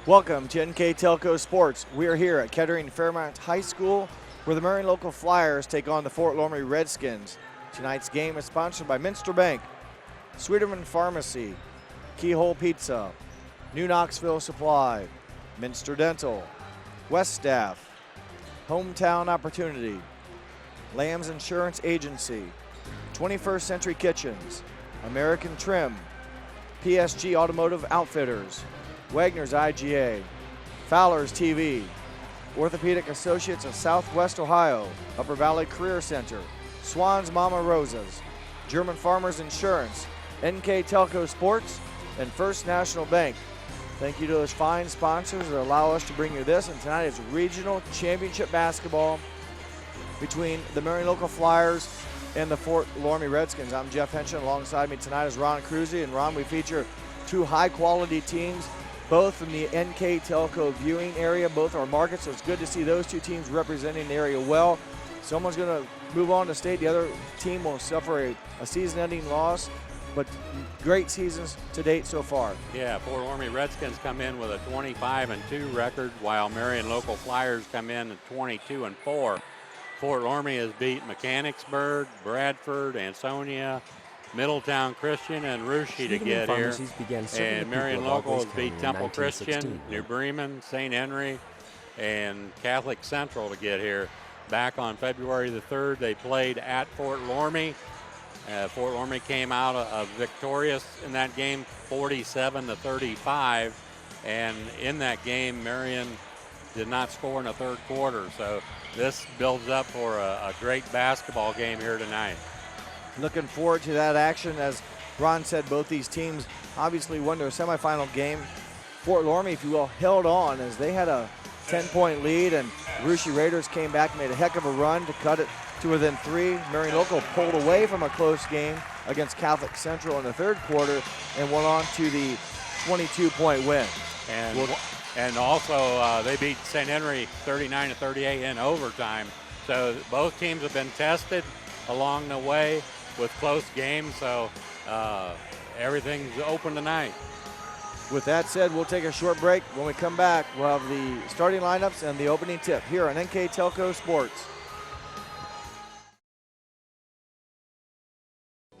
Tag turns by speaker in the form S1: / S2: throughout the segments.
S1: Welcome to NKTelco Sports. We are here at Kettering Fairmount High School where the Marion local Flyers take on the Fort Loramie Redskins. Tonight's game is sponsored by Minster Bank, Sweeterman Pharmacy, Keyhole Pizza, New Knoxville Supply, Minster Dental, West Staff, Hometown Opportunity, Lamb's Insurance Agency, 21st Century Kitchens, American Trim, PSG Automotive Outfitters, Wagner's IGA, Fowler's TV, Orthopedic Associates of Southwest Ohio, Upper Valley Career Center, Swan's Mama Rosa's, German Farmers Insurance, NKTelco Sports, and First National Bank. Thank you to those fine sponsors that allow us to bring you this. And tonight is regional championship basketball between the Marion local Flyers and the Fort Loramie Redskins. I'm Jeff Henshin. Alongside me tonight is Ron Cruzy. And Ron, we feature two high-quality teams, both from the NKTelco viewing area, both our markets, so it's good to see those two teams representing the area well. Someone's going to move on to state. The other team will suffer a season-ending loss, but great seasons to date so far.
S2: Yeah, Fort Loramie Redskins come in with a 25-2 record, while Marion local Flyers come in at 22-4. Fort Loramie has beat Mechanicsburg, Bradford, Ansonia, Middletown Christian, and Russia to get here. And Marion local has beat Temple Christian, New Bremen, St. Henry, and Catholic Central to get here. Back on February the 3rd, they played at Fort Loramie. Fort Loramie came out victorious in that game, 47-35. And in that game, Marion did not score in the third quarter. So this builds up for a great basketball game here tonight.
S1: Looking forward to that action. As Ron said, both these teams obviously won their semifinal game. Fort Loramie, if you will, held on as they had a 10-point lead, and Russia Raiders came back and made a heck of a run to cut it to within 3. Marion local pulled away from a close game against Catholic Central in the third quarter and went on to the 22-point win.
S2: And also they beat St. Henry 39-38 in overtime. So both teams have been tested along the way with close games, so everything's open tonight.
S1: With that said, we'll take a short break. When we come back, we'll have the starting lineups and the opening tip here on NKTelco Sports.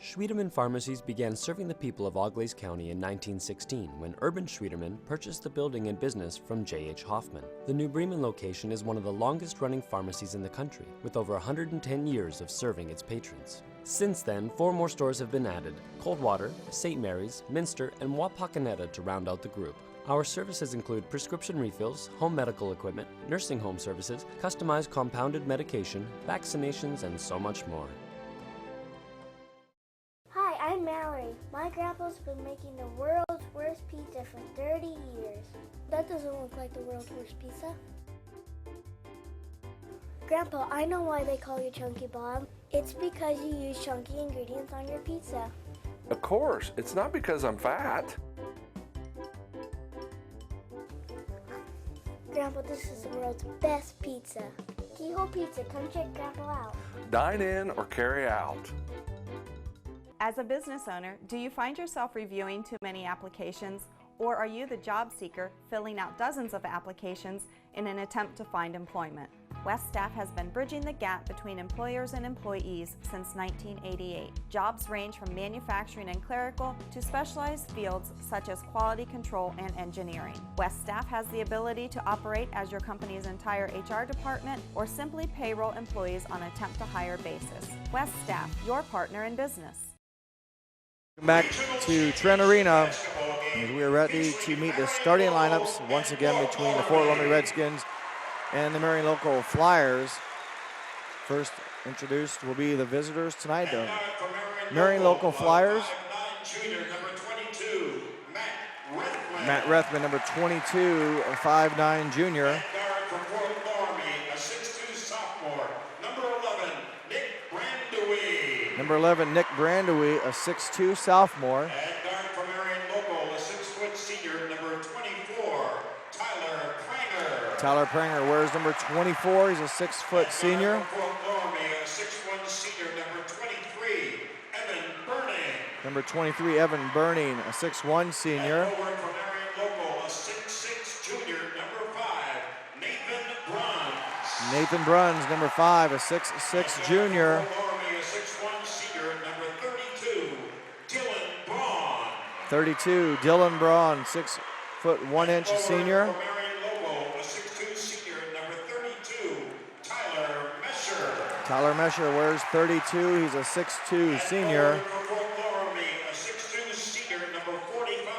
S3: Sweeterman Pharmacies began serving the people of Auglaize County in 1916 when Urban Sweeterman purchased the building and business from J.H. Hoffman. The New Bremen location is one of the longest-running pharmacies in the country, with over 110 years of serving its patrons. Since then, 4 more stores have been added: Coldwater, St. Mary's, Minster, and Wapakoneta to round out the group. Our services include prescription refills, home medical equipment, nursing home services, customized compounded medication, vaccinations, and so much more.
S4: Hi, I'm Mallory. My grandpa's been making the world's worst pizza for 30 years. That doesn't look like the world's worst pizza. Grandpa, I know why they call you Chunky Bob. It's because you use chunky ingredients on your pizza.
S5: Of course, it's not because I'm fat.
S4: Grandpa, this is the world's best pizza. Keyhole Pizza, come check Grandpa out.
S5: Dine in or carry out.
S6: As a business owner, do you find yourself reviewing too many applications, or are you the job seeker filling out dozens of applications in an attempt to find employment? West Staff has been bridging the gap between employers and employees since 1988. Jobs range from manufacturing and clerical to specialized fields such as quality control and engineering. West Staff has the ability to operate as your company's entire HR department or simply payroll employees on a temp-to-hire basis. West Staff, your partner in business.
S1: Back to Trent Arena as we are ready to meet the starting lineups once again between the Fort Loramie Redskins and the Marion local Flyers. First introduced will be the visitors tonight, the Marion local Flyers. Matt Rethman, number 22, a 5'9" junior. Number 11, Nick Brandewy, a 6'2" sophomore.
S7: And guard for Marion local, a 6-foot senior, number 24, Tyler Pranger.
S1: Tyler Pranger wears number 24. He's a 6-foot senior.
S7: Loramie, a 6'1" senior, number 23, Evan Burning.
S1: Number 23, Evan Burning, a 6'1" senior.
S7: And forward for Marion local, a 6'6" junior,
S1: Nathan Bruns, number 5, a 6'6" junior.
S7: Loramie, a 6'1" senior, number 32, Dylan Braun.
S1: 32, Dylan Braun, 6'1" senior.
S7: For Marion Local, a 6'2" senior, number 32, Tyler Mescher.
S1: Tyler Mescher wears 32. He's a 6'2" senior.
S7: For Fort Loramie, a 6'2" senior, number 45,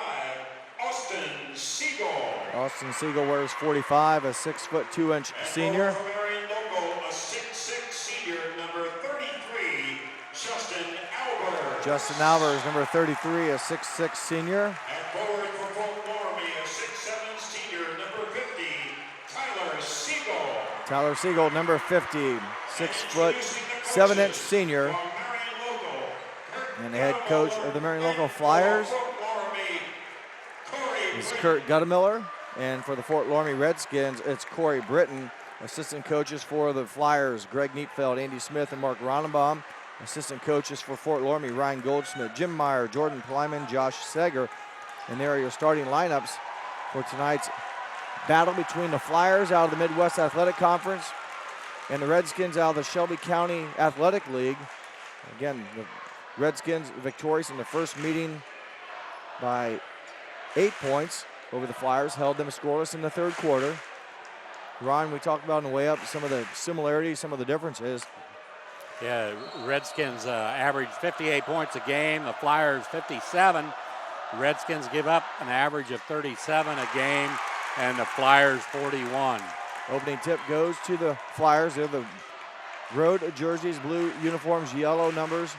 S7: Austin Siegel.
S1: Austin Siegel wears 45, a 6'2" senior.
S7: For Marion Local, a 6'6" senior, number 33, Justin Albert.
S1: Justin Albers, number 33, a 6'6" senior.
S7: At forward for Fort Loramie, a 6'7" senior, number 50, Tyler Siegel.
S1: Tyler Siegel, number 50, 6'7" senior.
S7: From Marion Local,
S1: And the head coach of the Marion Local Flyers
S7: Fort Loramie, Corey
S1: is Kurt Guttemiller. And for the Fort Loramie Redskins, it's Corey Britton. Assistant coaches for the Flyers, Greg Neatfeld, Andy Smith, and Mark Ronenbaum. Assistant coaches for Fort Loramie, Ryan Goldsmith, Jim Meyer, Jordan Plyman, Josh Seger. And there are your starting lineups for tonight's battle between the Flyers out of the Midwest Athletic Conference and the Redskins out of the Shelby County Athletic League. Again, the Redskins victorious in the first meeting by 8 points over the Flyers, held them scoreless in the third quarter. Ron, we talked about on the way up some of the similarities, some of the differences.
S2: Yeah, Redskins average 58 points a game. The Flyers 57. The Redskins give up an average of 37 a game, and the Flyers 41.
S1: Opening tip goes to the Flyers. They're the road jerseys, blue uniforms, yellow numbers,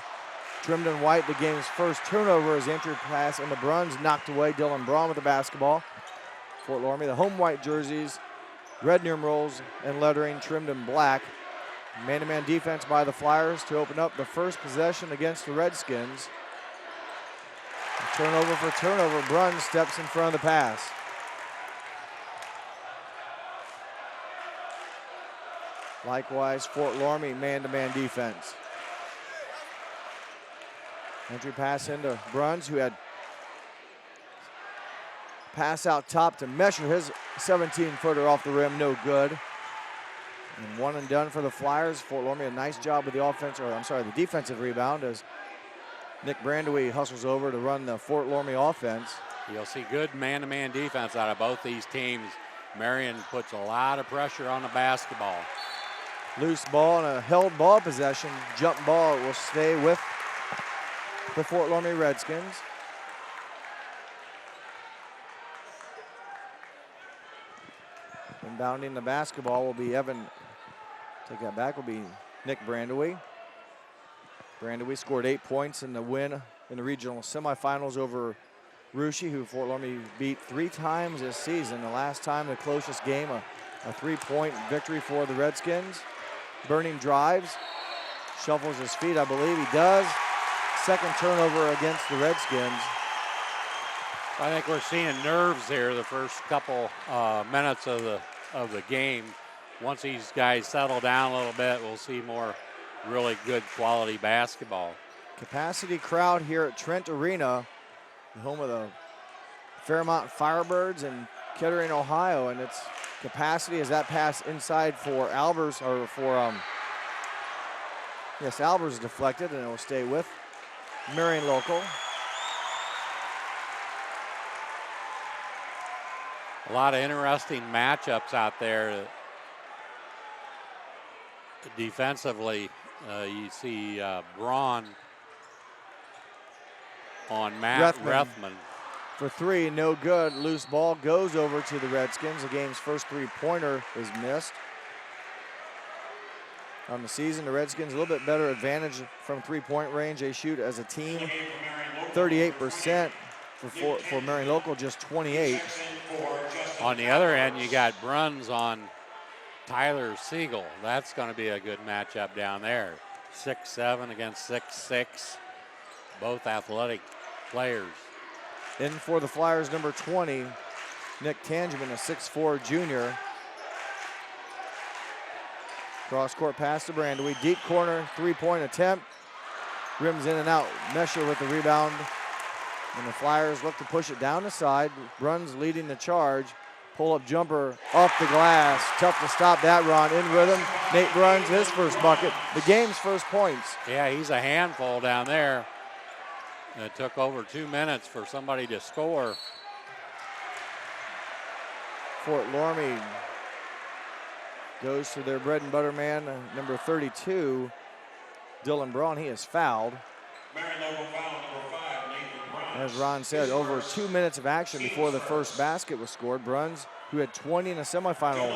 S1: trimmed in white. The game's first turnover is entry pass, and the Bruns knocked away. Dylan Braun with the basketball. Fort Loramie, the home white jerseys, red numerals and lettering trimmed in black. Man-to-man defense by the Flyers to open up the first possession against the Redskins. Turnover for turnover. Bruns steps in front of the pass. Likewise, Fort Loramie man-to-man defense. Entry pass into Bruns, who had pass out top to Mescher. His 17-footer off the rim, no good. And one and done for the Flyers. Fort Loramie, a nice job with the defensive rebound as Nick Brandewee hustles over to run the Fort Loramie offense.
S2: You'll see good man-to-man defense out of both these teams. Marion puts a lot of pressure on the basketball.
S1: Loose ball and a held ball possession. Jump ball will stay with the Fort Loramie Redskins. Inbounding the basketball will be will be Nick Brandewee. Brandewee scored 8 points in the win in the regional semifinals over Russia, who Fort Loramie beat 3 times this season. The last time, the closest game, a 3-point victory for the Redskins. Burning drives, shuffles his feet, I believe he does. Second turnover against the Redskins.
S2: I think we're seeing nerves here the first couple minutes of the game. Once these guys settle down a little bit, we'll see more really good quality basketball.
S1: Capacity crowd here at Trent Arena, the home of the Fairmont Firebirds in Kettering, Ohio, and its capacity as that pass inside for Albers, or for Albers is deflected, and it will stay with Marion Local.
S2: A lot of interesting matchups out there. Defensively, you see Braun on Matt Rethman.
S1: For 3, no good. Loose ball goes over to the Redskins. The game's first 3-pointer is missed. On the season, the Redskins a little bit better advantage from 3-point range. They shoot as a team 38% for Marion Local, just 28.
S2: On the other end, you got Bruns on Tyler Siegel. That's going to be a good matchup down there. 6'7" against 6'6", both athletic players.
S1: In for the Flyers, number 20, Nick Tangeman, a 6'4" junior. Cross-court pass to Brandewee. Deep corner, 3-point attempt. Rims in and out. Mescher with the rebound. And the Flyers look to push it down the side. Bruns leading the charge. Pull-up jumper off the glass. Tough to stop that run. In rhythm. Nate Bruns, his first bucket. The game's first points.
S2: Yeah, he's a handful down there. It took over 2 minutes for somebody to score.
S1: Fort Loramie goes to their bread and butter man, number 32, Dylan Braun. He is fouled.
S7: Marion local foul number 5, Nathan Bruns.
S1: As Ron said, over 2 minutes of action before the first basket was scored. Bruns, who had 20 in a semifinal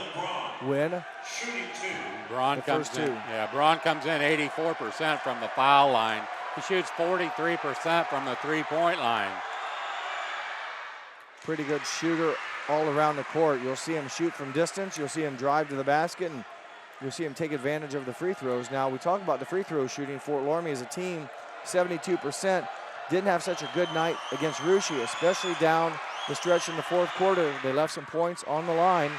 S1: win.
S7: Shooting 2.
S2: Braun comes in. Yeah, Braun comes in 84% from the foul line. He shoots 43% from the three-point line.
S1: Pretty good shooter all around the court. You'll see him shoot from distance. You'll see him drive to the basket, and you'll see him take advantage of the free throws. Now, we talk about the free throw shooting. Fort Loramie as a team, 72%. Didn't have such a good night against Russia, especially down the stretch in the fourth quarter. They left some points on the line.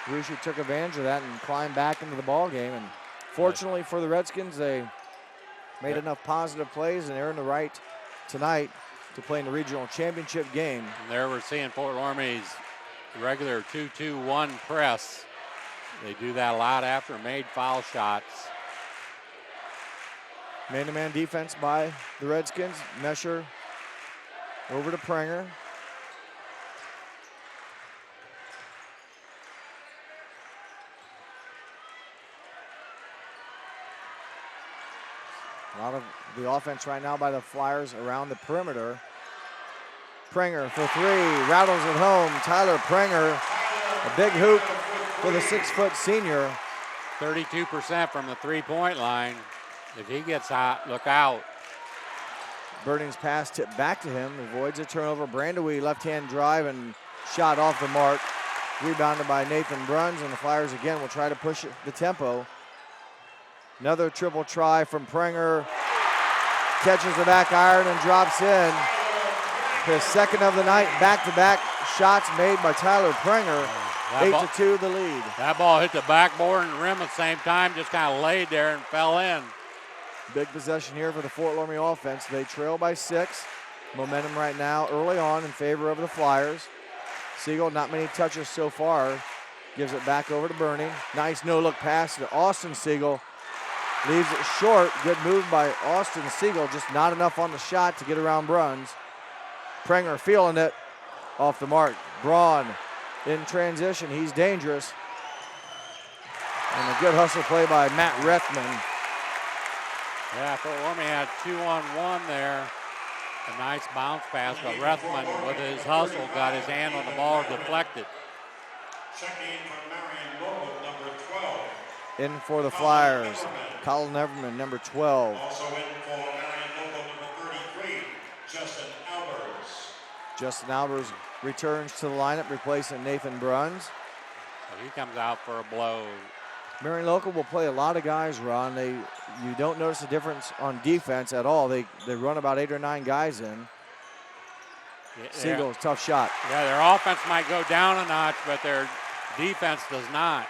S1: Russia took advantage of that and climbed back into the ball game. And fortunately for the Redskins, they made enough positive plays, and they're in the right tonight to play in the regional championship game.
S2: And there we're seeing Fort Loramie's regular 2-2-1 press. They do that a lot after made foul shots.
S1: Man-to-man defense by the Redskins. Mescher over to Pranger. A lot of the offense right now by the Flyers around the perimeter. Pranger for three, rattles it home. Tyler Pranger, a big hoop for the 6-foot senior.
S2: 32% from the three-point line. If he gets hot, look out.
S1: Birding's pass tipped back to him, avoids a turnover. Brandewie left-hand drive and shot off the mark. Rebounded by Nathan Bruns, and the Flyers again will try to push the tempo. Another triple try from Pranger. Catches the back iron and drops in. His second of the night, back-to-back shots made by Tyler Pranger. 8-2 the lead.
S2: That ball hit the backboard and rim at the same time, just kind of laid there and fell in.
S1: Big possession here for the Fort Loramie offense. They trail by 6. Momentum right now early on in favor of the Flyers. Siegel, not many touches so far. Gives it back over to Burning. Nice no-look pass to Austin Siegel. Leaves it short. Good move by Austin Siegel. Just not enough on the shot to get around Bruns. Pranger feeling it. Off the mark. Braun in transition. He's dangerous. And a good hustle play by Matt Rethman.
S2: Yeah, Fort Loramie had 2-on-1 there. A nice bounce pass, but Rethman with his hustle got his hand on the ball, deflected.
S7: Checking from Marion local number 12.
S1: In for the Flyers, Colin Everman, number 12.
S7: Also in for Marion local number 33, Justin Albers.
S1: Justin Albers returns to the lineup, replacing Nathan Bruns.
S2: So he comes out for a blow.
S1: Marion local will play a lot of guys, Ron. You don't notice a difference on defense at all. They run about 8 or 9 guys in.
S2: Yeah,
S1: Siegel's tough shot.
S2: Yeah, their offense might go down a notch, but their defense does not.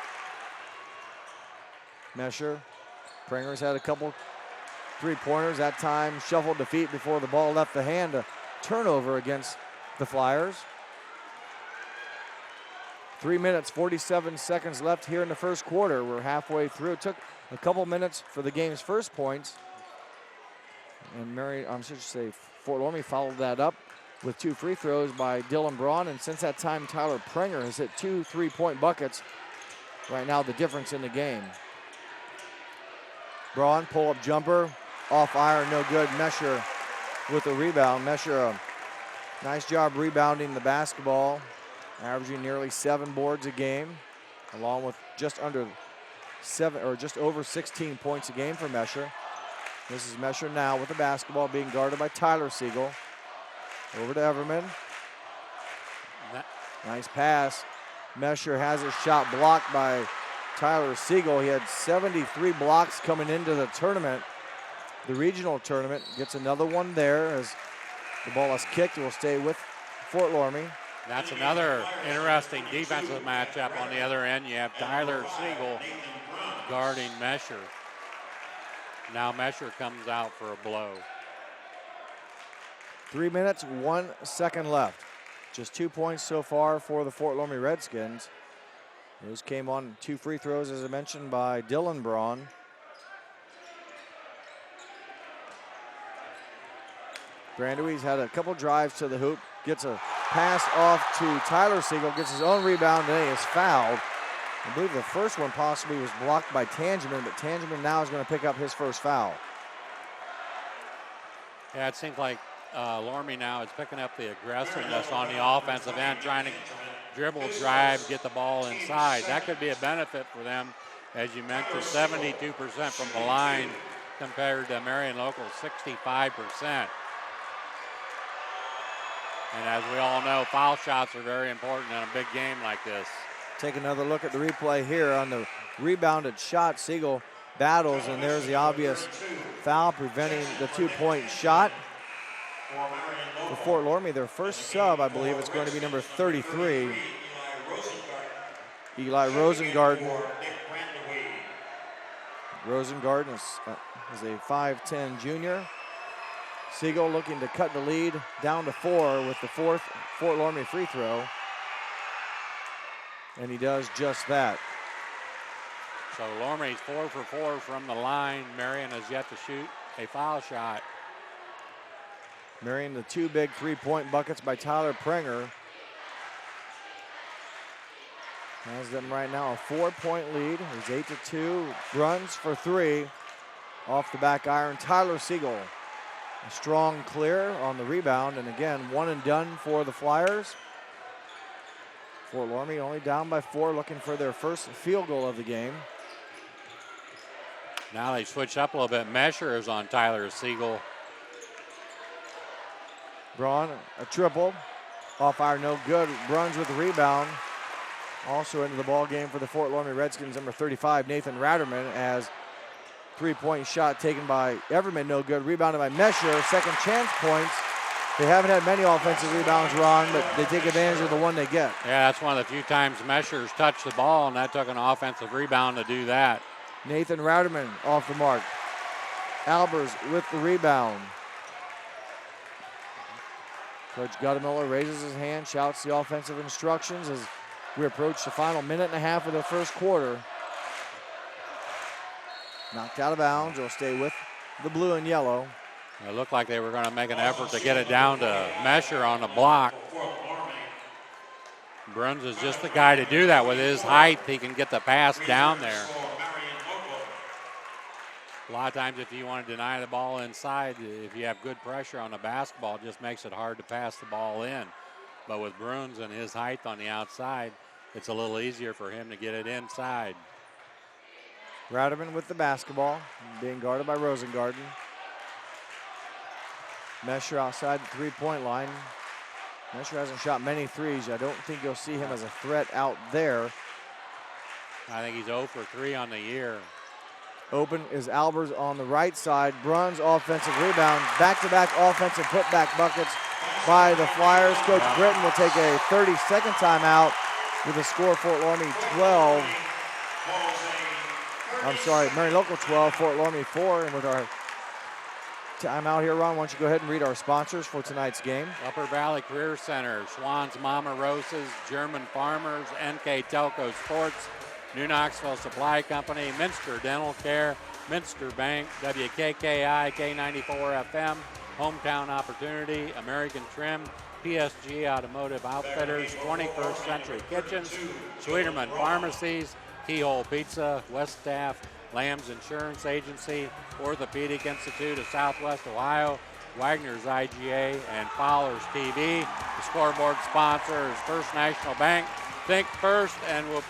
S1: Mescher. Pranger's had a couple three-pointers. That time shuffled to feet before the ball left the hand. A turnover against the Flyers. 3 minutes, 47 seconds left here in the first quarter. We're halfway through. It took a couple minutes for the game's first points. And Fort Loramie followed that up with 2 free throws by Dylan Braun. And since that time, Tyler Pranger has hit 2 3-point buckets. Right now, the difference in the game. Braun, pull-up jumper, off iron, no good. Mescher with a rebound. Mescher, nice job rebounding the basketball, averaging nearly 7 boards a game, along with just over 16 points a game for Mescher. This is Mescher now with the basketball, being guarded by Tyler Siegel. Over to Everman. Nice pass. Mescher has his shot blocked by Tyler Siegel. He had 73 blocks coming into the tournament. The regional tournament gets another one there as the ball is kicked. It will stay with Fort Loramie.
S2: That's another interesting defensive matchup on the other end. You have Tyler Siegel guarding Mescher. Now Mescher comes out for a blow.
S1: 3 minutes, 1 second left. Just 2 points so far for the Fort Loramie Redskins. Those came on 2 free throws, as I mentioned, by Dylan Braun. Brandewee's had a couple drives to the hoop, gets a pass off to Tyler Siegel, gets his own rebound, and he is fouled. I believe the first one possibly was blocked by Tangeman, but Tangeman now is going to pick up his first foul.
S2: Yeah, it seems like Loramie now is picking up the aggressiveness on the offensive end, trying to dribble, drive, get the ball inside. That could be a benefit for them. As you mentioned, 72% from the line compared to Marion Local 65%. And as we all know, foul shots are very important in a big game like this.
S1: Take another look at the replay here on the rebounded shot. Siegel battles, and there's the obvious foul preventing the 2-point shot. For Fort Loramie, their first sub, I believe, is going to be number 33, Eli Rosengarten. Rosengarten is a 5'10 junior. Siegel looking to cut the lead down to 4 with the 4th Fort Loramie free throw. And he does just that.
S2: So Loramie's 4 for 4 from the line. Marion has yet to shoot a foul shot.
S1: Marion, the 2 big 3-point buckets by Tyler Prenger. Has them right now a 4-point lead. He's 8-2. Runs for 3 off the back iron. Tyler Siegel, a strong clear on the rebound. And again, 1 and done for the Flyers. Fort Loramie only down by 4, looking for their first field goal of the game.
S2: Now they switch up a little bit. Mescher is on Tyler Siegel.
S1: Braun, a triple. Off iron, no good. Bruns with the rebound. Also into the ball game for the Fort Loramie Redskins, number 35, Nathan Ratterman, as 3-point shot taken by Everman, no good. Rebounded by Mescher, second chance points. They haven't had many offensive rebounds, Ron, but they take advantage of the one they get.
S2: Yeah, that's one of the few times Mescher's touched the ball, and that took an offensive rebound to do that.
S1: Nathan Ratterman off the mark. Albers with the rebound. Coach Guttemiller raises his hand, shouts the offensive instructions as we approach the final minute and a half of the first quarter. Knocked out of bounds. It'll stay with the blue and yellow.
S2: It looked like they were going to make an effort to get it down to Mescher on the block. Bruns is just the guy to do that. With his height, he can get the pass down there. A lot of times if you want to deny the ball inside, if you have good pressure on the basketball, it just makes it hard to pass the ball in. But with Bruns and his height on the outside, it's a little easier for him to get it inside.
S1: Ratterman with the basketball, being guarded by Rosengarten. Mescher outside the 3-point line. Mescher hasn't shot many threes. I don't think you'll see him as a threat out there.
S2: I think he's 0 for 3 on the year.
S1: Open is Albers on the right side. Bruns offensive rebound. Back-to-back offensive putback buckets by the Flyers. Coach Britton will take a 30-second timeout with a score Fort Loramie 12. I'm sorry, Marion Local 12, Fort Loramie 4. And with our timeout here, Ron, why don't you go ahead and read our sponsors for tonight's game.
S2: Upper Valley Career Center, Schwann's Mama Rosa's, German Farmers, NKTelco Sports, New Knoxville Supply Company, Minster Dental Care, Minster Bank, WKKI, K94 FM, Hometown Opportunity, American Trim, PSG Automotive Outfitters, 21st Century Kitchens, Sweeterman Pharmacies, Keyhole Pizza, West Staff, Lamb's Insurance Agency, Orthopedic Institute of Southwest Ohio, Wagner's IGA, and Fowler's TV. The scoreboard sponsor is First National Bank. Think first, and we'll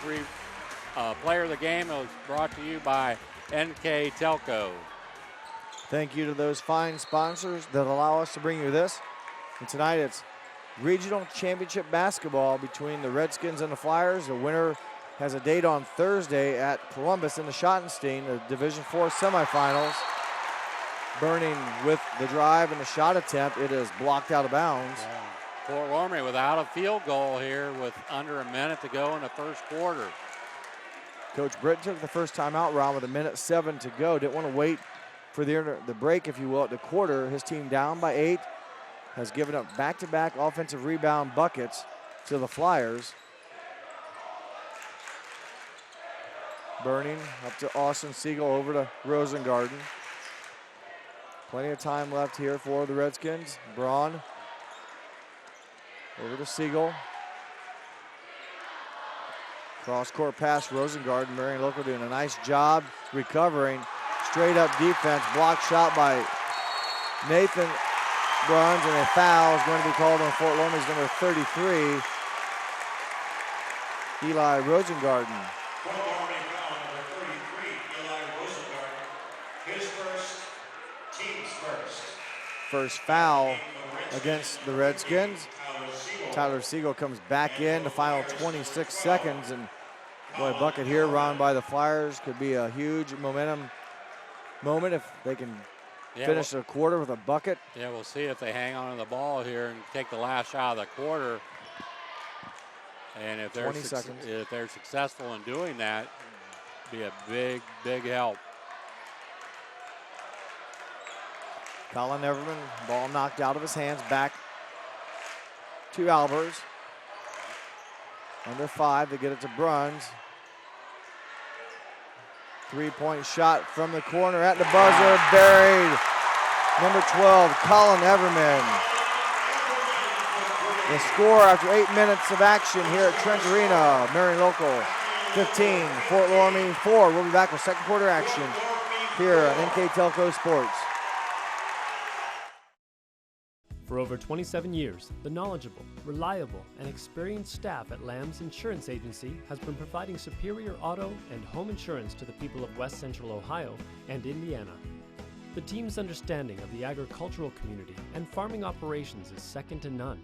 S2: player of the game is brought to you by NKTelco.
S1: Thank you to those fine sponsors that allow us to bring you this. And tonight it's regional championship basketball between the Redskins and the Flyers. The winner has a date on Thursday at Columbus in the Schottenstein, the Division IV semifinals. Burning with the drive and the shot attempt. It is blocked out of bounds.
S2: Yeah. Fort Loramie without a field goal here with under a minute to go in the first quarter.
S1: Coach Britton took the first timeout round with 1:07 to go. Didn't want to wait for the break, if you will, at the quarter. His team down by 8. has given up back-to-back offensive rebound buckets to the Flyers. Burning up to Austin Siegel, over to Rosengarten. Plenty of time left here for the Redskins. Braun over to Siegel. Cross-court pass, Rosengarten. Marion Local doing a nice job recovering. Straight-up defense, block shot by Nathan Bruns, and a foul is going to be called on Fort Loramie's number 33, Eli Rosengarten.
S7: Fort Loramie foul number 33, Eli Rosengarten. His first, team's first.
S1: First foul against the Redskins. Tyler Siegel comes back in the final 26 seconds, and boy, a bucket here run by the Flyers could be a huge momentum moment if they can finish the quarter with a bucket.
S2: Yeah, we'll see if they hang on to the ball here and take the last shot of the quarter. And if they're, if they're successful in doing that, be a big, big help.
S1: Colin Everman, ball knocked out of his hands, back to Albers. Under 5 to get it to Bruns. Three-point shot from the corner at the buzzer, buried. Number 12, Colin Everman. The score after 8 minutes of action here at Trent Arena. Marion Local 15, Fort Loramie 4. We'll be back with second quarter action here on NKTelco Sports.
S3: For over 27 years, the knowledgeable, reliable, and experienced staff at Lamb's Insurance Agency has been providing superior auto and home insurance to the people of West Central Ohio and Indiana. The team's understanding of the agricultural community and farming operations is second to none.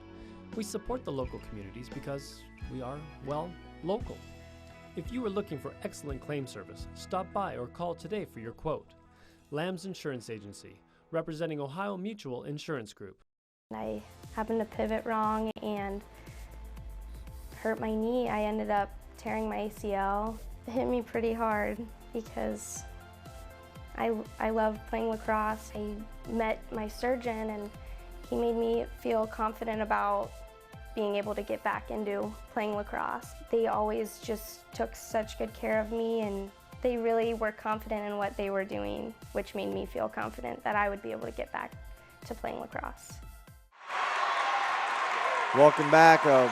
S3: We support the local communities because we are, well, local. If you are looking for excellent claim service, stop by or call today for your quote. Lamb's Insurance Agency, representing Ohio Mutual Insurance Group.
S4: I happened to pivot wrong and hurt my knee. I ended up tearing my ACL. It hit me pretty hard because I love playing lacrosse. I met my surgeon and he made me feel confident about being able to get back into playing lacrosse. They always just took such good care of me, and they really were confident in what they were doing, which made me feel confident that I would be able to get back to playing lacrosse.
S1: Welcome back. A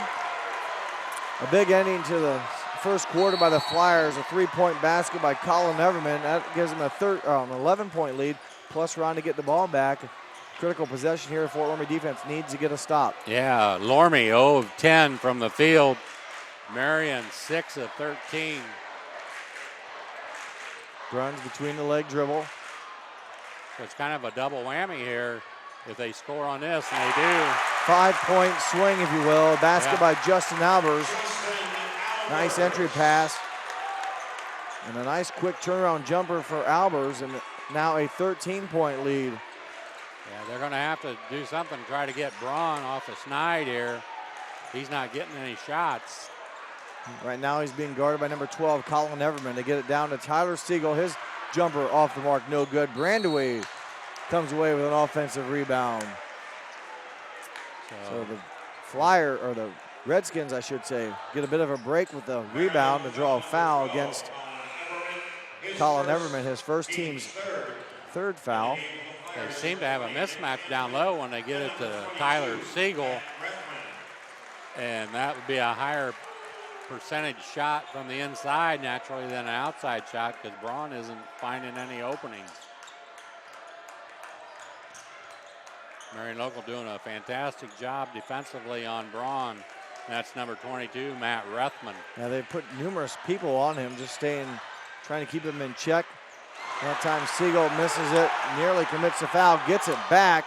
S1: big ending to the first quarter by the Flyers. A three-point basket by Colin Everman. That gives them an 11-point lead, plus round to get the ball back. Critical possession here. Fort Loramie defense needs to get a stop.
S2: Yeah, Loramie 0 of 10 from the field. Marion 6 of 13.
S1: Runs between the leg dribble.
S2: So it's kind of a double whammy here if they score on this, and they do.
S1: 5-point swing, if you will. Basket by Justin Albers. Nice entry pass. And a nice quick turnaround jumper for Albers, and now a 13-point lead.
S2: Yeah, they're going to have to do something to try to get Braun off the snide here. He's not getting any shots.
S1: Right now he's being guarded by number 12, Colin Everman. They get it down to Tyler Siegel. His jumper off the mark, no good. Brandaway comes away with an offensive rebound. So the Redskins, I should say, get a bit of a break with the rebound to draw a foul against Colin Everman, his first team's third foul.
S2: They seem to have a mismatch down low when they get it to Tyler Siegel. And that would be a higher percentage shot from the inside naturally than an outside shot because Braun isn't finding any openings. Marion Local doing a fantastic job defensively on Braun. That's number 22, Matt Rethman.
S1: Yeah, they put numerous people on him, just trying to keep him in check. That time Siegel misses it, nearly commits a foul, gets it back.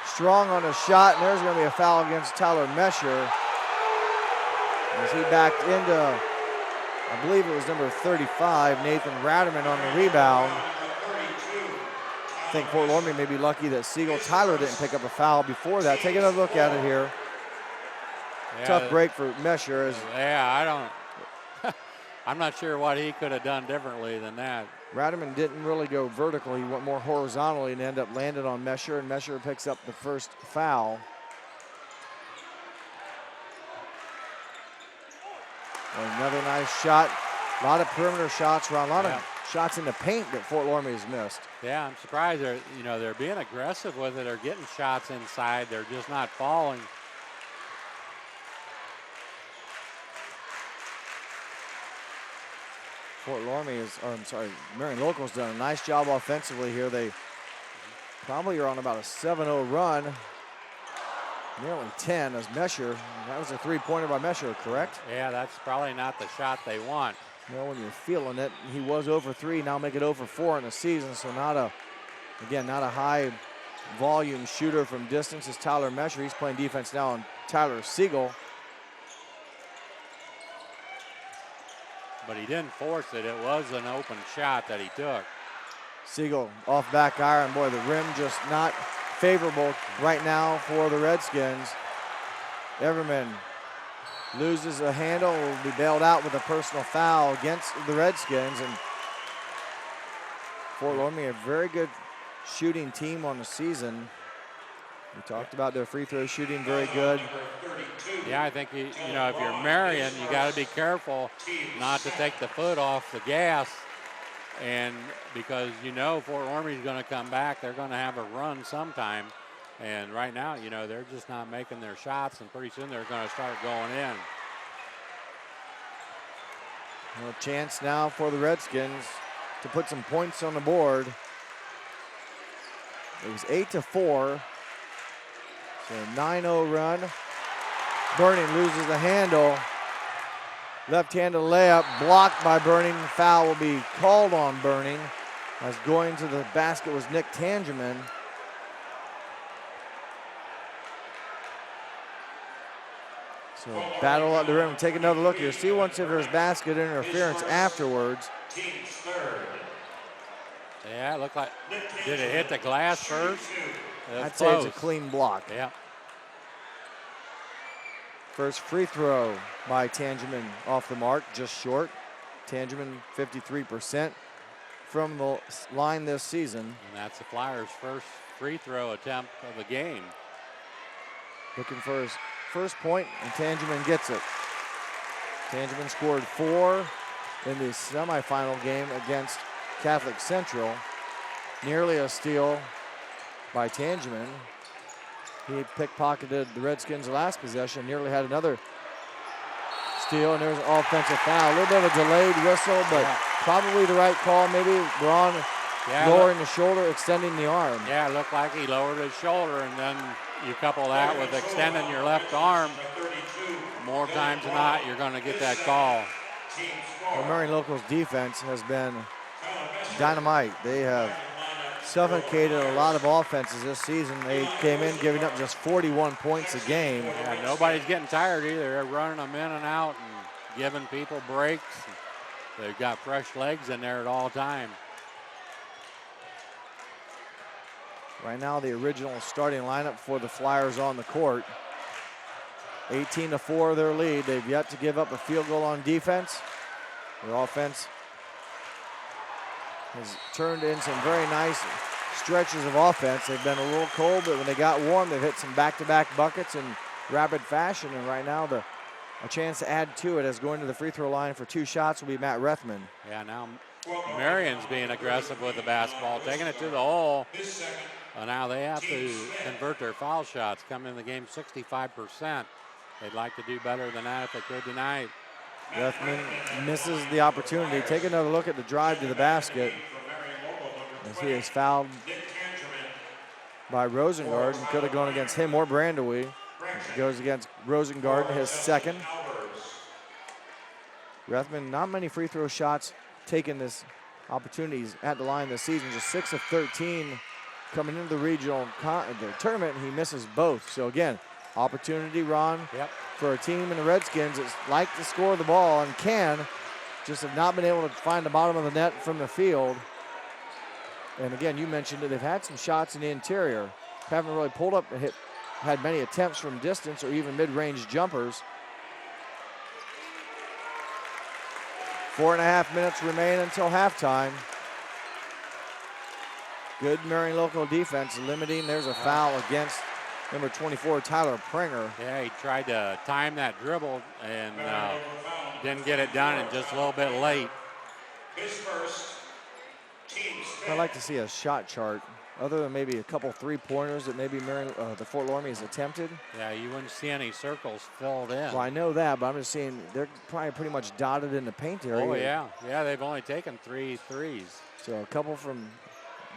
S1: Strong on a shot, and there's going to be a foul against Tyler Mescher. As he backed into, I believe it was number 35, Nathan Ratterman on the rebound. I think Fort Loramie may be lucky that Tyler didn't pick up a foul before that. Take another look at it here. Yeah, tough break for Mescher.
S2: I'm not sure what he could have done differently than that.
S1: Ratterman didn't really go vertical. He went more horizontally and ended up landed on Mescher, and Mescher picks up the first foul. Another nice shot. A lot of perimeter shots around, a lot of shots in the paint that Fort Loramie has missed.
S2: Yeah, I'm surprised they're being aggressive with it. They're getting shots inside. They're just not falling.
S1: Fort Loramie Marion Local's done a nice job offensively here. They probably are on about a 7-0 run. Nearly 10 as Mescher. That was a three-pointer by Mescher, correct?
S2: Yeah, that's probably not the shot they want.
S1: Well, when you're feeling it, he was 0 for 3, now make it 0 for 4 in the season, so not a high volume shooter from distance is Tyler Mescher. He's playing defense now on Tyler Siegel.
S2: But he didn't force it. It was an open shot that he took.
S1: Siegel off back iron. Boy, the rim just not favorable right now for the Redskins. Everman loses a handle, will be bailed out with a personal foul against the Redskins. And Fort Loramie, a very good shooting team on the season. We talked about their free throw shooting, very good.
S2: Yeah, I think, if you're Marion, you got to be careful not to take the foot off the gas. And because Fort Loramie is going to come back, they're going to have a run sometime. And right now, they're just not making their shots, and pretty soon they're going to start going in.
S1: A chance now for the Redskins to put some points on the board. It was 8-4. So 9-0 run. Burning loses the handle. Left-handed layup blocked by Burning. Foul will be called on Burning, as going to the basket was Nick Tangeman. So battle at the rim. Take another look here. See once if there's basket interference afterwards.
S2: Yeah, it looked like, did it hit the glass first?
S1: I'd say it's a clean block.
S2: Yeah.
S1: First free throw by Tangeman off the mark, just short. Tangeman 53% from the line this season.
S2: And that's the Flyers' first free throw attempt of the game.
S1: Looking for his first point, and Tangeman gets it. Tangeman scored 4 in the semifinal game against Catholic Central. Nearly a steal by Tangeman. He pickpocketed the Redskins' last possession, nearly had another steal, and there's an offensive foul. A little bit of a delayed whistle, but probably the right call. Maybe Braun lowering the shoulder, extending the arm.
S2: Yeah, it looked like he lowered his shoulder, and then you couple that with extending your left arm. More times than not, you're going to get that call.
S1: Well, Marion Local's defense has been dynamite. They have suffocated a lot of offenses this season. They came in giving up just 41 points a game.
S2: Yeah, nobody's getting tired either. They're running them in and out and giving people breaks. They've got fresh legs in there at all time.
S1: Right now, the original starting lineup for the Flyers on the court. 18-4 their lead. They've yet to give up a field goal on defense. Their offense has turned in some very nice stretches of offense. They've been a little cold, but when they got warm, they've hit some back-to-back buckets in rapid fashion. And right now, a chance to add to it as going to the free throw line for 2 shots will be Matt Rethman.
S2: Yeah, now Marion's being aggressive with the basketball, taking it to the hole. Now they have to convert their foul shots, come in the game 65%. They'd like to do better than that if they could tonight.
S1: Rethman misses the opportunity. Take another look at the drive to the basket as he is fouled by Rosengard. Could have gone against him or Brandewie. It goes against Rosengard, his second. Rethman, not many free throw shots taken this opportunities at the line this season. Just 6 of 13 coming into the regional the tournament. He misses both. So again, opportunity, Ron, for a team in the Redskins that's like to score the ball and can, just have not been able to find the bottom of the net from the field. And again, you mentioned that they've had some shots in the interior. Haven't really pulled up and had many attempts from distance or even mid-range jumpers. 4.5 minutes remain until halftime. Good Marion Local defense limiting. There's a foul against number 24, Tyler Pranger.
S2: Yeah, he tried to time that dribble and didn't get it done, and just a little bit late.
S7: His first, team
S1: I'd like to see a shot chart, other than maybe a couple three-pointers that maybe the Fort Loramie has attempted.
S2: Yeah, you wouldn't see any circles filled in.
S1: Well, I know that, but I'm just saying they're probably pretty much dotted in the paint area.
S2: Oh, yeah. Yeah, they've only taken 3 threes.
S1: So a couple from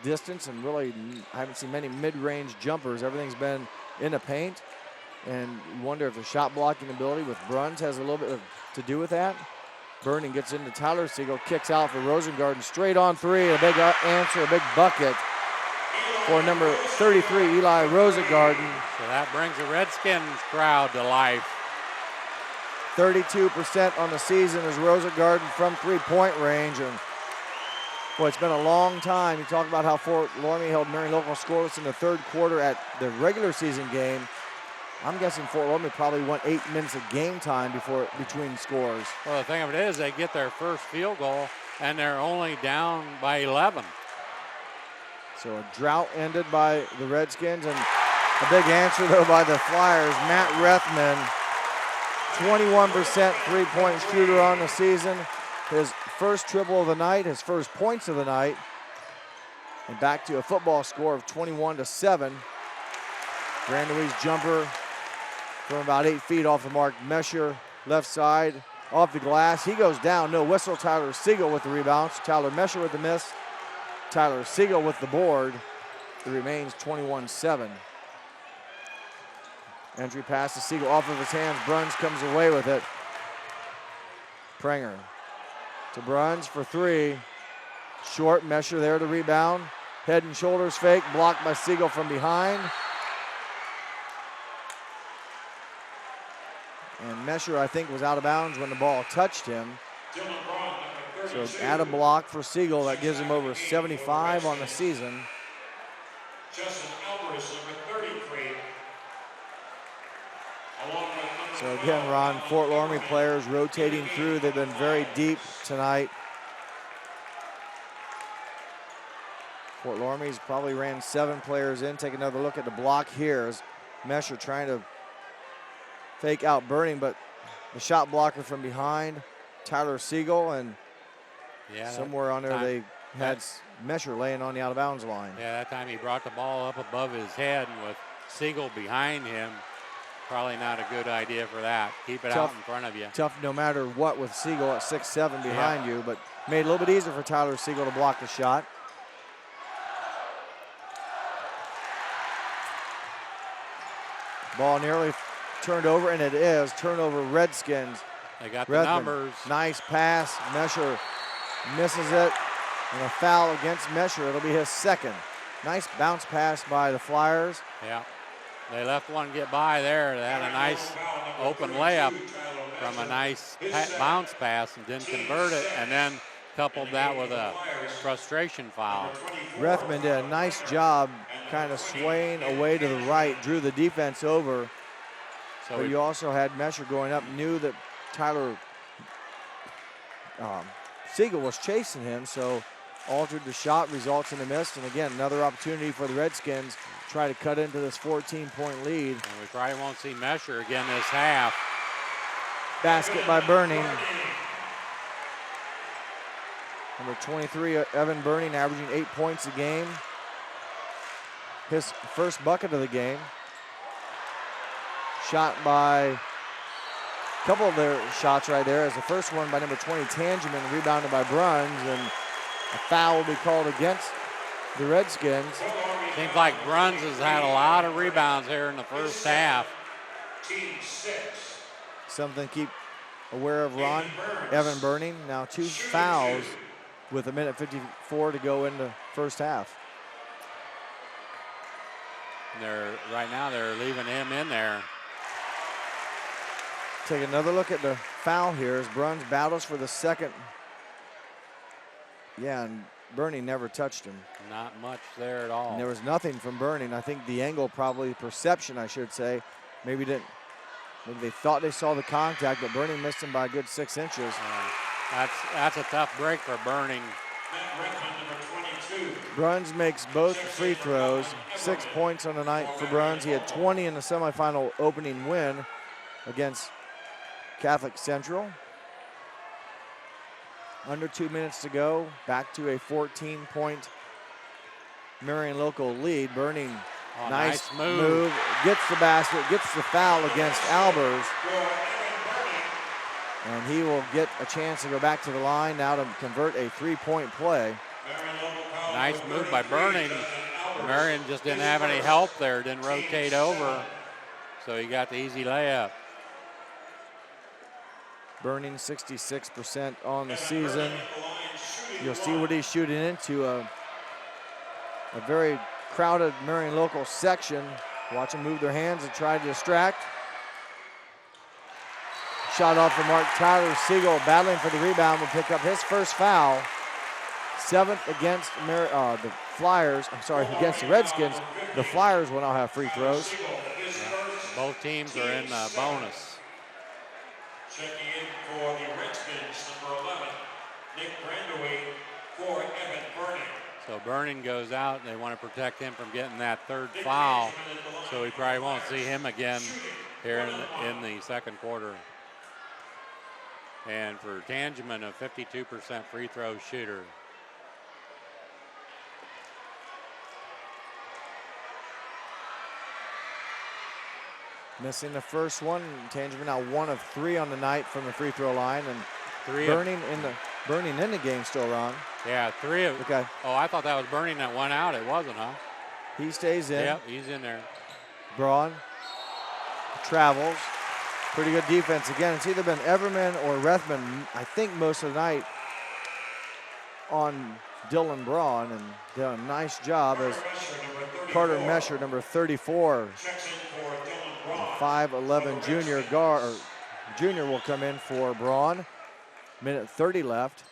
S1: distance, and really I haven't seen many mid-range jumpers. Everything's been in the paint, and you wonder if the shot blocking ability with Bruns has a little bit to do with that. Burning gets into Tyler Siegel, kicks out for Rosengarten, straight on three, a big answer, a big bucket for number 33, Eli Rosengarten.
S2: So that brings the Redskins crowd to life.
S1: 32% on the season is Rosengarten from three-point range, and boy, it's been a long time. You talk about how Fort Loramie held Marion local scoreless in the third quarter at the regular season game. I'm guessing Fort Loramie probably went 8 minutes of game time between scores.
S2: Well, the thing of it is, they get their first field goal, and they're only down by 11.
S1: So a drought ended by the Redskins, and a big answer, though, by the Flyers. Matt Rethman, 21% three-point shooter on the season. His first triple of the night, his first points of the night. And back to a football score of 21-7. Grand Louise jumper from about 8 feet off the mark. Mescher, left side, off the glass. He goes down, no whistle. Tyler Siegel with the rebound. Tyler Mescher with the miss. Tyler Siegel with the board. It remains 21-7. Entry pass to Siegel off of his hands. Bruns comes away with it. Pranger to Bruns for three. Short, Mescher there to rebound. Head and shoulders fake, blocked by Siegel from behind. And Mescher, I think, was out of bounds when the ball touched him. So add a block for Siegel. That gives him over 75 on the season.
S7: Justin Alvarez, number 33.
S1: So again, Ron, Fort Loramie players rotating through. They've been very deep tonight. Fort Loramie's probably ran 7 players in. Take another look at the block here as Mescher trying to fake out Burning, but the shot blocker from behind, Tyler Siegel, and somewhere on there they had Mescher laying on the out of bounds line.
S2: Yeah, that time he brought the ball up above his head, and with Siegel behind him, probably not a good idea for that. Keep it out in front of you.
S1: Tough no matter what with Siegel at 6'7" behind you, but made it a little bit easier for Tyler Siegel to block the shot. Ball nearly turned over, and it is. Turnover, Redskins.
S2: They got the
S1: Redmond,
S2: numbers.
S1: Nice pass. Mescher misses it, and a foul against Mescher. It'll be his second. Nice bounce pass by the Flyers.
S2: Yeah, they left one get by there. They had a nice open layup from a nice bounce pass and didn't convert it, and then coupled that with a frustration foul.
S1: Rethman did a nice job kind of swaying away to the right, drew the defense over. So but you also had Mescher going up, knew that Tyler Siegel was chasing him, so altered the shot, results in a miss. And again, another opportunity for the Redskins to try to cut into this 14-point lead.
S2: And we probably won't see Mescher again this half.
S1: Basket by Burning. Number 23, Evan Burning, averaging 8 points a game. His first bucket of the game. Shot by a couple of their shots right there. As the first one by number 20, Tangeman, rebounded by Bruns, and a foul will be called against the Redskins.
S2: Seems like Bruns has had a lot of rebounds here in the first half.
S1: Something to keep aware of, Ron. Evan Burning, now 2 fouls with 1:54 to go in the first half.
S2: Right now they're leaving him in there.
S1: Take another look at the foul here as Bruns battles for the second. Yeah, and Burning never touched him.
S2: Not much there at all.
S1: And there was nothing from Burning. I think the angle, probably perception, I should say, maybe they thought they saw the contact, but Burning missed him by a good 6 inches.
S2: That's a tough break for Burning.
S1: Bruns makes both free throws. 6 points on the night for Bruns. He had 20 in the semifinal opening win against Catholic Central. Under 2 minutes to go. Back to a 14-point Marion local lead. Burning, nice move. Gets the basket, gets the foul against Albers. And he will get a chance to go back to the line now to convert a three-point play.
S2: Nice move by Burning. Marion just didn't have any help there, didn't rotate over, so he got the easy layup.
S1: Burning 66% on the season. You'll see what he's shooting into, a very crowded Marion local section. Watch them move their hands and try to distract. Shot off the mark. Tyler Siegel battling for the rebound will pick up his first foul. 7th against the Flyers. I'm sorry, against the Redskins. The Flyers will now have free throws.
S2: Both teams are in bonus.
S7: Checking in for the Redskins, number 11, Nick Brandaway for Evan Burning.
S2: So Burning goes out, and they want to protect him from getting that third foul, so we probably won't see him again here in the second quarter. And for Tangeman, a 52% free throw shooter.
S1: Missing the first one. Tangeman now 1 of 3 on the night from the free throw line, and Burning in the game still, Ron.
S2: Yeah, 3 of.
S1: Okay.
S2: Oh, I thought that was Burning that went out. It wasn't, huh?
S1: He stays in.
S2: Yep, he's in there.
S1: Braun travels. Pretty good defense again. It's either been Everman or Rethman, I think, most of the night on Dylan Braun, and done a nice job as Carter Mescher, number 34. 5'11" junior will come in for Braun. Minute 30 left.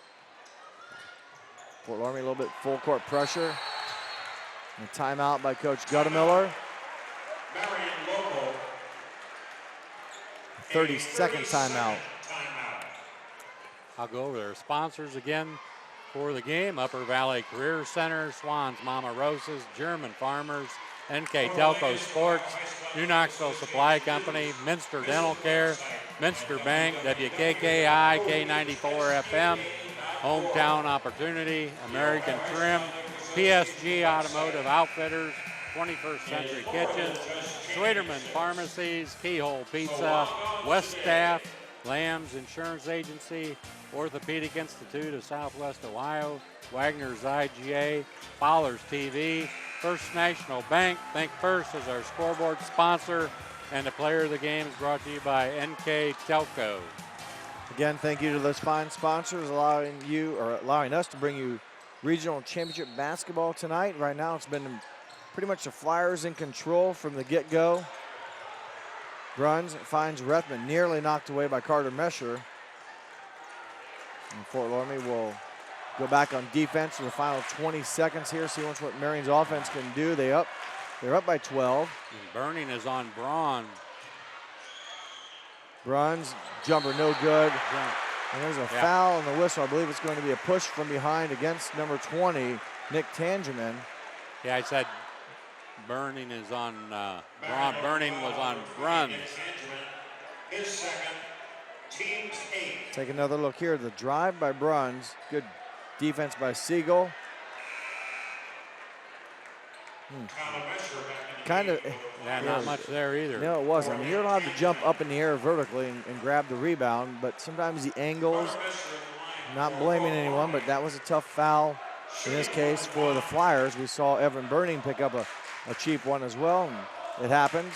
S1: Fort Loramie a little bit full court pressure. And a timeout by Coach Guttemiller. 30-second timeout.
S2: I'll go over there. Sponsors again for the game: Upper Valley Career Center, Swans Mama Rosa's, German Farmers, NKTelco Sports, New Knoxville Supply Company, Minster Dental Care, Minster Bank, WKKI, K94 FM, Hometown Opportunity, American Trim, PSG Automotive Outfitters, 21st Century Kitchens, Schwederman Pharmacies, Keyhole Pizza, West Staff, Lamb's Insurance Agency, Orthopedic Institute of Southwest Ohio, Wagner's IGA, Fowler's TV, First National Bank. Think First is our scoreboard sponsor, and the player of the game is brought to you by NKTelco.
S1: Again, thank you to those fine sponsors allowing us to bring you regional championship basketball tonight. Right now, it's been pretty much the Flyers in control from the get-go. Bruns finds Rethman, nearly knocked away by Carter Mescher. And Fort Loramie will go back on defense for the final 20 seconds here. See what Marion's offense can do. They're up by 12.
S2: And Burning is on Braun.
S1: Bruns jumper no good. And there's a foul on the whistle. I believe it's going to be a push from behind against number 20, Nick Tangeman.
S2: Yeah, I said Burning is on Braun. Burning was on Bruns.
S7: His second, team's 8.
S1: Take another look here. The drive by Bruns. Good defense by Siegel. Kind of.
S2: Yeah, not much there either.
S1: No, it wasn't. I mean, you're allowed to jump up in the air vertically and grab the rebound, but sometimes the angles, not blaming anyone, but that was a tough foul in this case for the Flyers. We saw Evan Burning pick up a cheap one as well, and it happens.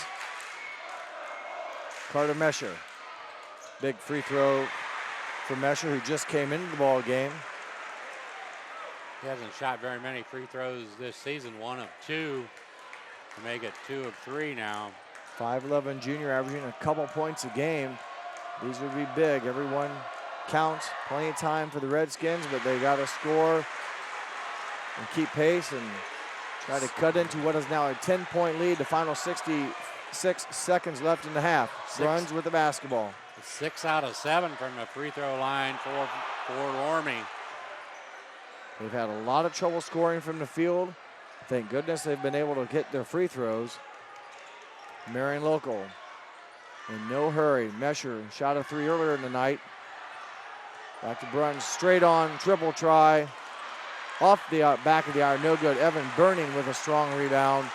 S1: Carter Mescher. Big free throw for Mescher, who just came into the ball game.
S2: He hasn't shot very many free throws this season, 1 of 2 to make it 2 of 3 now.
S1: 5'11" junior, averaging a couple points a game. These would be big. Everyone counts. Plenty of time for the Redskins, but they got to score and keep pace and try to cut into what is now a 10-point lead. The final 66 seconds left in the half. Bruns with the basketball.
S2: 6 out of 7 from the free throw line for Loramie.
S1: They've had a lot of trouble scoring from the field. Thank goodness they've been able to get their free throws. Marion local in no hurry. Mescher shot a 3 earlier in the night. Back to Bruns, straight on, triple try. Off the back of the iron, no good. Evan Burning with a strong rebound.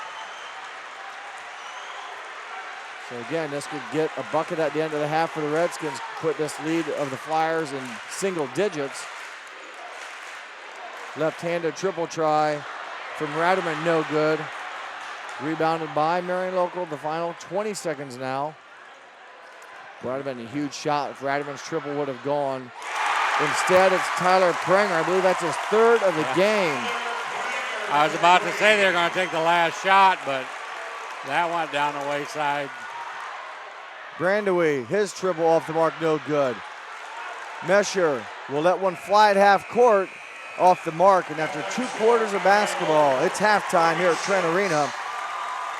S1: So again, this could get a bucket at the end of the half for the Redskins, put this lead of the Flyers in single digits. Left-handed triple try from Radiman, no good. Rebounded by Marion local, the final 20 seconds now. Would have been a huge shot if Radiman's triple would have gone. Instead, it's Tyler Prenger. I believe that's his 3rd of the game.
S2: I was about to say they're going to take the last shot, but that went down the wayside.
S1: Brandewee, his triple off the mark, no good. Mescher will let one fly at half court, off the mark, and after 2 quarters of basketball, it's halftime here at Trent Arena.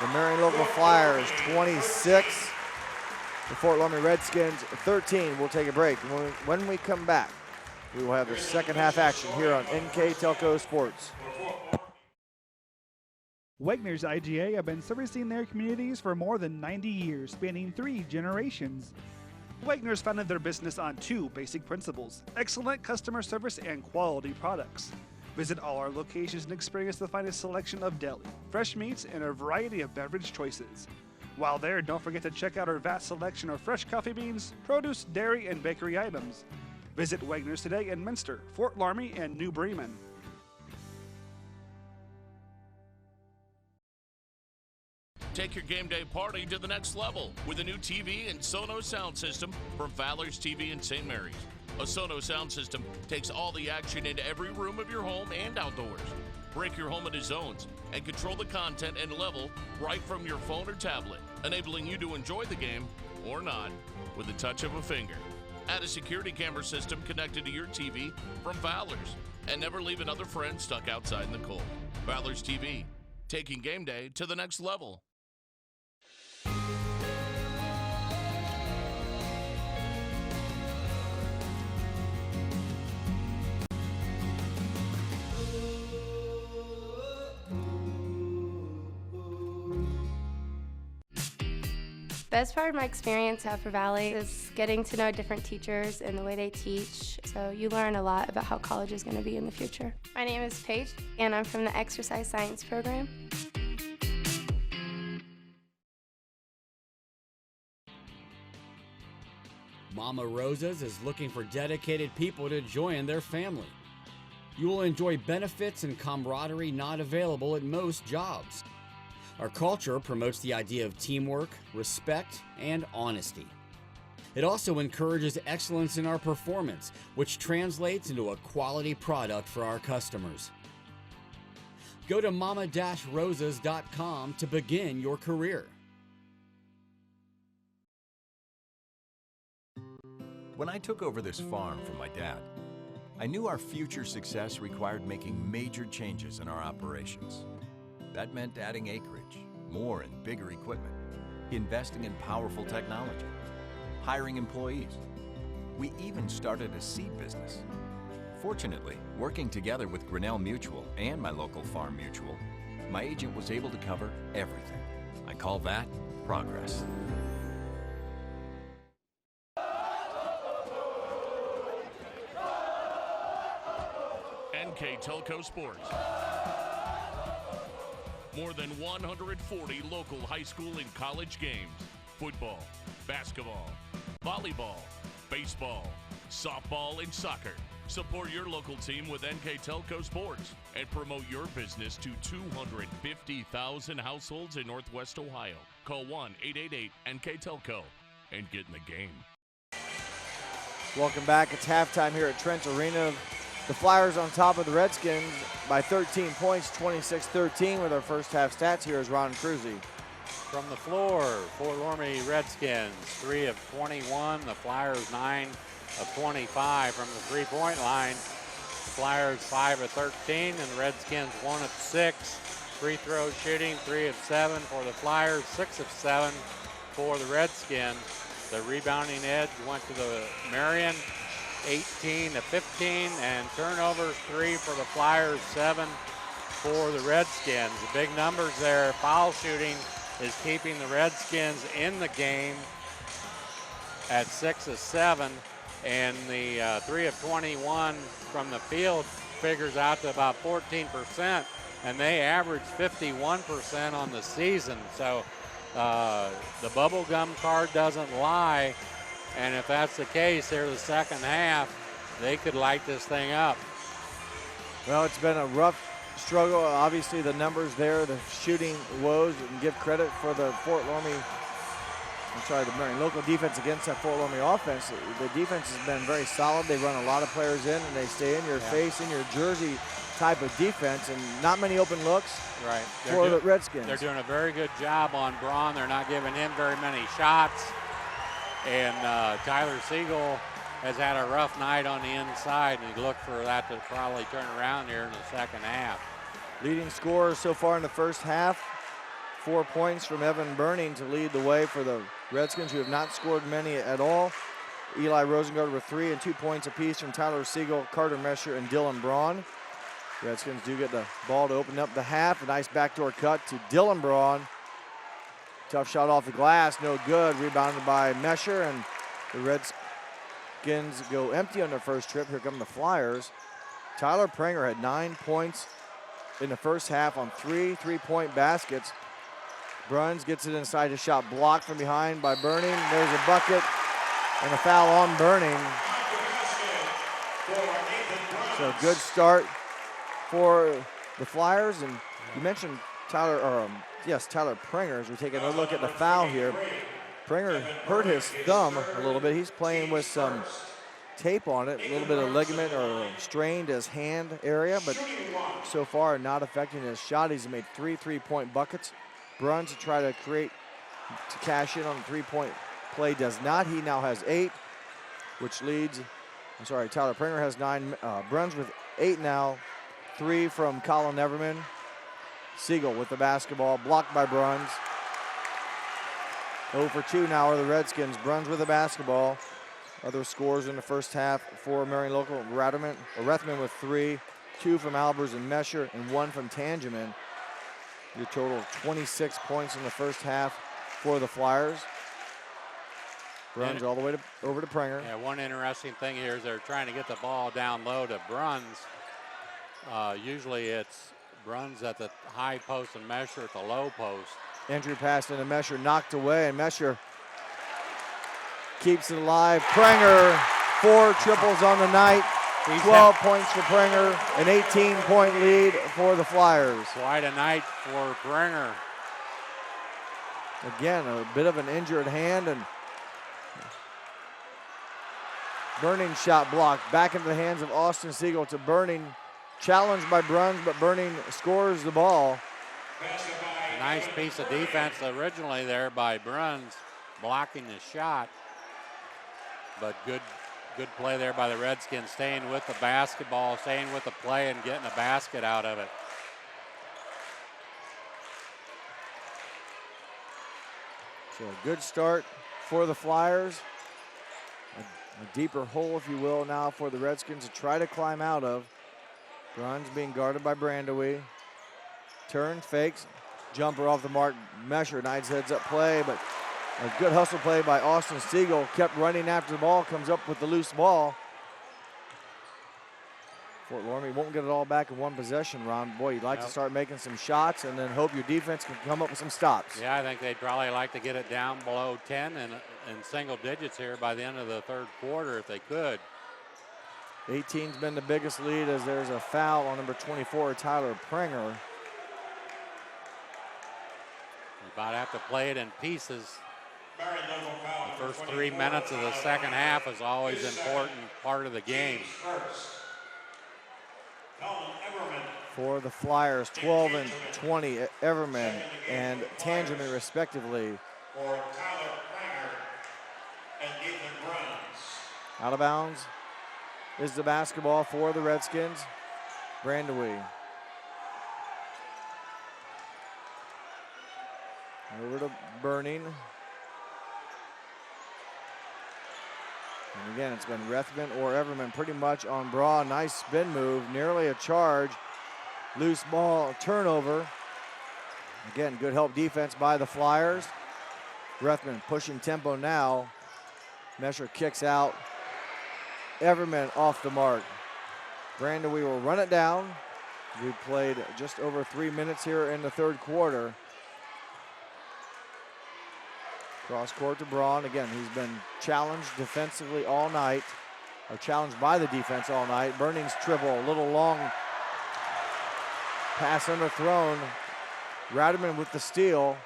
S1: The Marion local Flyers 26, the Fort Loramie Redskins 13. We'll take a break. When we come back, we will have the second half action here on NKTelco Sports.
S8: Wegner's IGA have been servicing their communities for more than 90 years, spanning 3 generations. Wegner's founded their business on 2 basic principles: excellent customer service and quality products. Visit all our locations and experience the finest selection of deli, fresh meats, and a variety of beverage choices. While there, don't forget to check out our vast selection of fresh coffee beans, produce, dairy, and bakery items. Visit Wegner's today in Minster, Fort Loramie, and New Bremen.
S9: Take your game day party to the next level with a new TV and Sonos sound system from Fowler's TV in St. Mary's. A Sonos sound system takes all the action into every room of your home and outdoors. Break your home into zones and control the content and level right from your phone or tablet, enabling you to enjoy the game, or not, with the touch of a finger. Add a security camera system connected to your TV from Fowler's, and never leave another friend stuck outside in the cold. Fowler's TV, taking game day to the next level.
S4: Best part of my experience at Upper Valley is getting to know different teachers and the way they teach. So you learn a lot about how college is going to be in the future. My name is Paige, and I'm from the Exercise Science program.
S10: Mama Rosa's is looking for dedicated people to join their family. You will enjoy benefits and camaraderie not available at most jobs. Our culture promotes the idea of teamwork, respect, and honesty. It also encourages excellence in our performance, which translates into a quality product for our customers. Go to mama-rosas.com to begin your career.
S11: When I took over this farm from my dad, I knew our future success required making major changes in our operations. That meant adding acreage, more and bigger equipment, investing in powerful technology, hiring employees. We even started a seed business. Fortunately, working together with Grinnell Mutual and my local farm mutual, my agent was able to cover everything. I call that progress.
S9: NKTelco Sports. More than 140 local high school and college games. Football, basketball, volleyball, baseball, softball, and soccer. Support your local team with NKTelco Sports and promote your business to 250,000 households in Northwest Ohio. Call 1-888-NKTelco and get in the game.
S1: Welcome back. It's halftime here at Trent Arena. The Flyers on top of the Redskins by 13 points, 26-13 with our first half stats. Here is Ron Cruzy.
S2: From the floor, Fort Loramie Redskins, 3 of 21. The Flyers, 9 of 25 from the three-point line. Flyers, 5 of 13, and the Redskins, 1 of 6. Free throw shooting, 3 of 7 for the Flyers, 6 of 7 for the Redskins. The rebounding edge went to the Marion 18-15, and turnovers 3 for the Flyers, 7 for the Redskins. The big numbers there. Foul shooting is keeping the Redskins in the game at 6 of 7, and the 3 of 21 from the field figures out to about 14%, and they average 51% on the season. So the bubblegum card doesn't lie, and if that's the case here the second half, they could light this thing up.
S1: Well, it's been a rough struggle. Obviously, the numbers there, the shooting woes, and give credit for the the Marion local defense against that Fort Loramie offense. The defense has been very solid. They run a lot of players in, and they stay in your face, in your jersey type of defense, and not many open looks for the Redskins.
S2: They're doing a very good job on Braun. They're not giving him very many shots. And Tyler Siegel has had a rough night on the inside, and you look for that to probably turn around here in the second half.
S1: Leading scorers so far in the first half, 4 points from Evan Burning to lead the way for the Redskins, who have not scored many at all. Eli Rosengard with 3 and 2 points apiece from Tyler Siegel, Carter Mescher, and Dylan Braun. Redskins do get the ball to open up the half. A nice backdoor cut to Dylan Braun. Tough shot off the glass, no good. Rebounded by Mescher, and the Redskins go empty on their first trip. Here come the Flyers. Tyler Pranger had 9 points in the first half on 3 3-point baskets. Bruns gets it inside his shot, blocked from behind by Burning. There's a bucket and a foul on Burning. So good start for the Flyers. And you mentioned Tyler Pranger. As we take another look at the foul here. Pranger hurt his thumb a little bit. He's playing with some tape on it, a little bit of ligament or strained his hand area, but so far not affecting his shot. He's made 3 3-point buckets. Bruns to try to cash in on the 3-point play does not. He now has 8, which leads, Tyler Pranger has 9. Bruns with 8 now, 3 from Colin Everman. Siegel with the basketball, blocked by Bruns. 0 for 2 now are the Redskins. Bruns with the basketball. Other scores in the first half for Marion local, Rethman with 3, 2 from Albers and Mescher, and 1 from Tangeman. Your total of 26 points in the first half for the Flyers. Bruns all the way over to Pranger.
S2: Yeah, one interesting thing here is they're trying to get the ball down low to Bruns. Usually it's Bruns at the high post and Mescher at the low post.
S1: Entry pass into Mescher, knocked away, and Mescher keeps it alive. Pranger, 4 triples on the night. 12 points for Pranger, an 18-point lead for the Flyers.
S2: Quite a night for Pranger.
S1: Again, a bit of an injured hand, and Burning shot blocked. Back into the hands of Austin Siegel to Burning. Challenged by Bruns, but Burning scores the ball.
S2: A nice piece of defense originally there by Bruns, blocking the shot. But good play there by the Redskins, staying with the basketball, staying with the play, and getting a basket out of it.
S1: So a good start for the Flyers. A deeper hole, if you will, now for the Redskins to try to climb out of. Bruns being guarded by Brandewie. Turn, fakes, jumper off the mark. Mescher, nice heads-up play, but a good hustle play by Austin Siegel. Kept running after the ball, comes up with the loose ball. Fort Loramie won't get it all back in one possession, Ron. Boy, you'd like to start making some shots and then hope your defense can come up with some stops.
S2: Yeah, I think they'd probably like to get it down below 10 and in single digits here by the end of the third quarter if they could.
S1: 18's been the biggest lead as there's a foul on number 24, Tyler Pranger.
S2: You about have to play it in pieces. The first 3 minutes of the second half is always an important part of the game.
S1: For the Flyers, 12 and 20, Everman and Tangeman respectively. Out of bounds is the basketball for the Redskins. Brandewie. Over to Burning. And again, it's been Rethman or Everman pretty much on Braun. Nice spin move, nearly a charge. Loose ball, turnover. Again, good help defense by the Flyers. Rethman pushing tempo now. Mescher kicks out. Everman off the mark. Brandon, we will run it down. We played just over 3 minutes here in the third quarter. Cross court to Braun. Again, he's been challenged defensively all night, or challenged by the defense all night. Burning's triple, a little long pass underthrown. Radiman with the steal.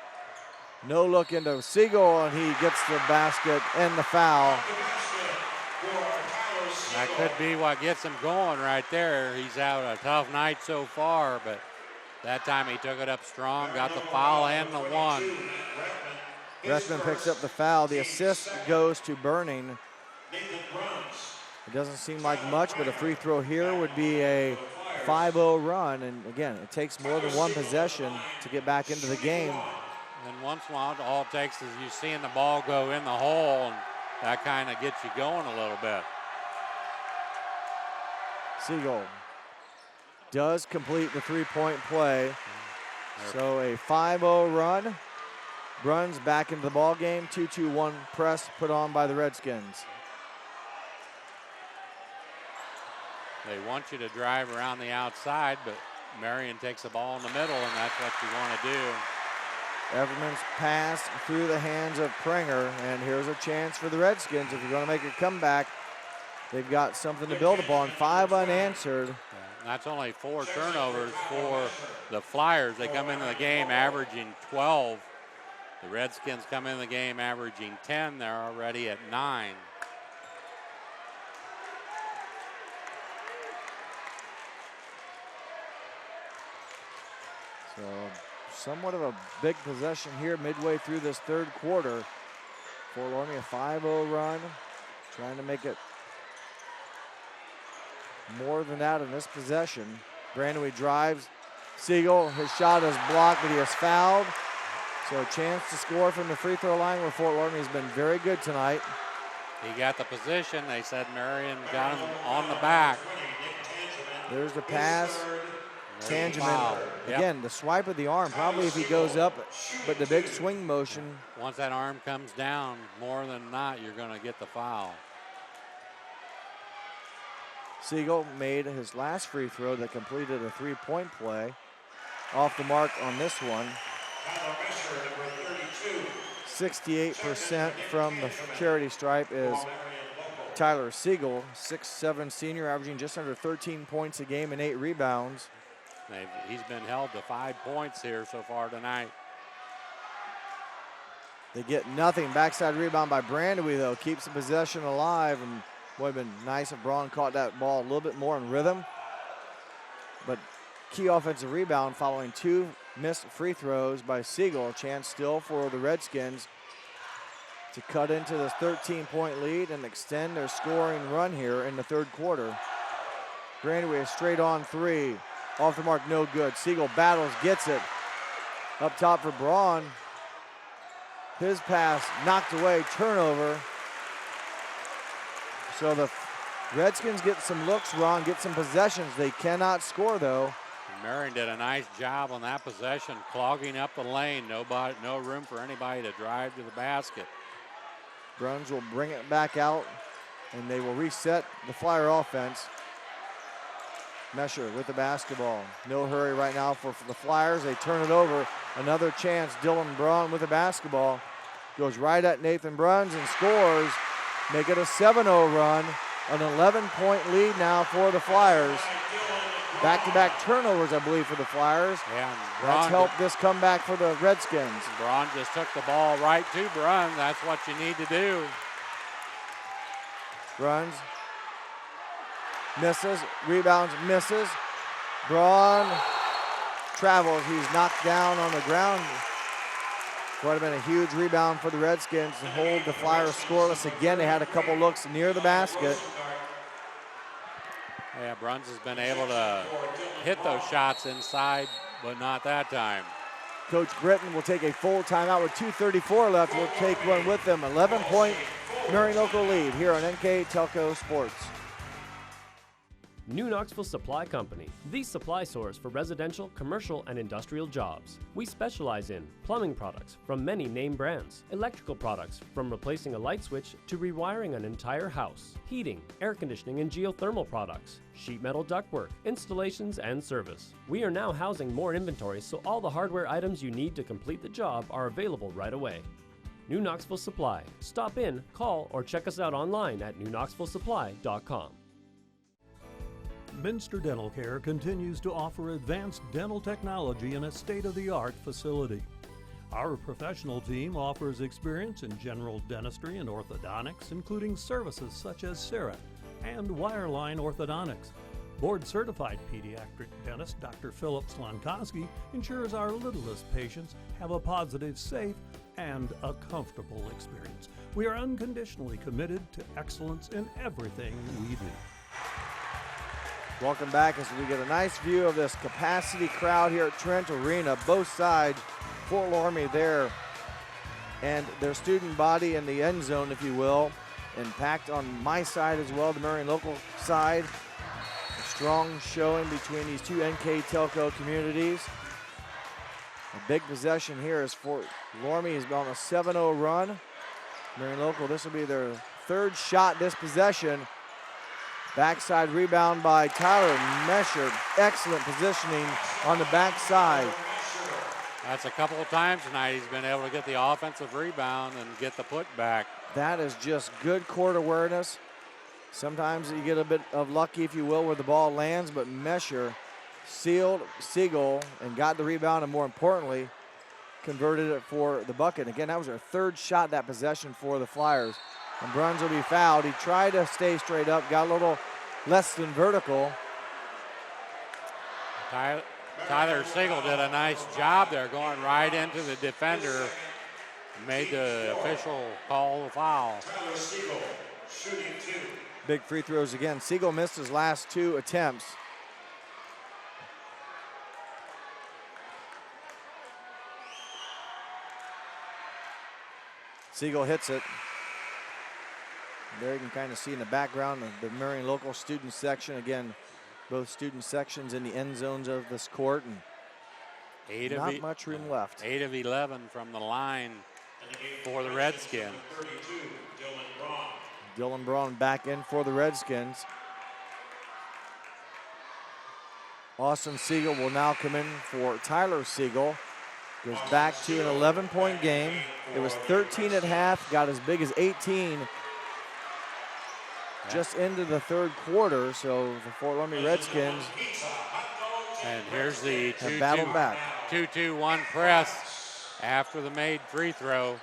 S1: No look into Siegel, and he gets the basket and the foul.
S2: That could be what gets him going right there. He's had a tough night so far, but that time he took it up strong, got the foul and the one.
S1: Rethman picks up the foul. The assist goes to Burning. It doesn't seem like much, but a free throw here would be a 5-0 run. And again, it takes more than one possession to get back into the game.
S2: And once in a while, all it takes is you seeing the ball go in the hole, and that kind of gets you going a little bit.
S1: Siegel does complete the three-point play. So a 5-0 run. Bruns back into the ball game. 2-2-1 press put on by the Redskins.
S2: They want you to drive around the outside, but Marion takes the ball in the middle, and that's what you want to do.
S1: Everman's pass through the hands of Prenger, and here's a chance for the Redskins. If you're going to make a comeback, they've got something to build upon. 5 unanswered.
S2: And that's only 4 turnovers for the Flyers. They come into the game averaging 12. The Redskins come in the game averaging 10. They're already at 9.
S1: So somewhat of a big possession here midway through this third quarter. For Loramie, a 5-0 run. Trying to make it more than that in this possession. Brandon drives. Siegel, his shot is blocked, but he is fouled. So a chance to score from the free throw line where Fort Loramie has been very good tonight.
S2: He got the position. They said Marion got him on the back.
S1: There's the pass. Tangeman. Again, the swipe of the arm, probably if he goes up, but the big swing motion.
S2: Once that arm comes down, more than not, you're going to get the foul.
S1: Siegel made his last free throw that completed a three-point play. Off the mark on this one. 68% from the charity stripe is Tyler Siegel, 6'7" senior, averaging just under 13 points a game and 8 rebounds.
S2: He's been held to 5 points here so far tonight.
S1: They get nothing. Backside rebound by Brandowy, though, keeps the possession alive. And boy, it'd been nice if Braun caught that ball a little bit more in rhythm. But key offensive rebound following 2 missed free throws by Siegel. Chance still for the Redskins to cut into this 13-point lead and extend their scoring run here in the third quarter. Brandowy, a straight on 3. Off the mark, no good. Siegel battles, gets it. Up top for Braun. His pass knocked away, turnover. So the Redskins get some looks, Ron, get some possessions. They cannot score, though.
S2: Marion did a nice job on that possession, clogging up the lane. No room for anybody to drive to the basket.
S1: Bruns will bring it back out, and they will reset the Flyer offense. Mescher with the basketball. No hurry right now for the Flyers. They turn it over. Another chance. Dylan Braun with the basketball. Goes right at Nathan Bruns and scores. Make it a 7-0 run. An 11-point lead now for the Flyers. Back-to-back turnovers, I believe, for the Flyers.
S2: Yeah,
S1: that's helped this comeback for the Redskins.
S2: Braun just took the ball right to Bruns. That's what you need to do.
S1: Bruns misses, rebounds, misses. Braun travels. He's knocked down on the ground. Would have been a huge rebound for the Redskins to hold the Flyers scoreless again. They had a couple looks near the basket.
S2: Yeah, Bruns has been able to hit those shots inside, but not that time.
S1: Coach Britton will take a full timeout with 2:34 left. We'll take one with them. 11-point Marion Local lead here on NKTelco Sports.
S3: New Knoxville Supply Company, the supply source for residential, commercial, and industrial jobs. We specialize in plumbing products from many name brands, electrical products from replacing a light switch to rewiring an entire house, heating, air conditioning, and geothermal products, sheet metal ductwork, installations, and service. We are now housing more inventory, so all the hardware items you need to complete the job are available right away. New Knoxville Supply. Stop in, call, or check us out online at newknoxvillesupply.com.
S12: Minster Dental Care continues to offer advanced dental technology in a state-of-the-art facility. Our professional team offers experience in general dentistry and orthodontics, including services such as CERA and wireline orthodontics. Board-certified pediatric dentist Dr. Philip Slonkowski ensures our littlest patients have a positive, safe, and a comfortable experience. We are unconditionally committed to excellence in everything we do.
S1: Welcome back as we get a nice view of this capacity crowd here at Trent Arena. Both sides, Fort Loramie there, and their student body in the end zone, if you will, and packed on my side as well, the Marion Local side. A strong showing between these two NKTelco communities. A big possession here as Fort Loramie has been on a 7-0 run. Marion Local, this will be their third shot this possession. Backside rebound by Tyler Mescher. Excellent positioning on the backside.
S2: That's a couple of times tonight he's been able to get the offensive rebound and get the putback.
S1: That is just good court awareness. Sometimes you get a bit of lucky, if you will, where the ball lands, but Mescher sealed Siegel and got the rebound, and more importantly, converted it for the bucket. Again, that was their third shot that possession for the Flyers. And Bruns will be fouled. He tried to stay straight up, got a little less than vertical.
S2: Tyler Siegel did a nice job there, going right into the defender. Made the official call the foul.
S7: Tyler Siegel, shooting 2.
S1: Big free throws again. Siegel missed his last 2 attempts. Siegel hits it. There you can kind of see in the background the Marion Local student section. Again, both student sections in the end zones of this court, and not much room left.
S2: 8 of 11 from the line for the Redskins.
S1: Dylan Braun back in for the Redskins. Austin Siegel will now come in for Tyler Siegel. Goes back to an 11-point game. It was 13 at half, got as big as 18 just into the third quarter, so the Fort Loramie Redskins
S2: and here's the
S1: have battled back.
S2: 2-2-1 press after the made free throw.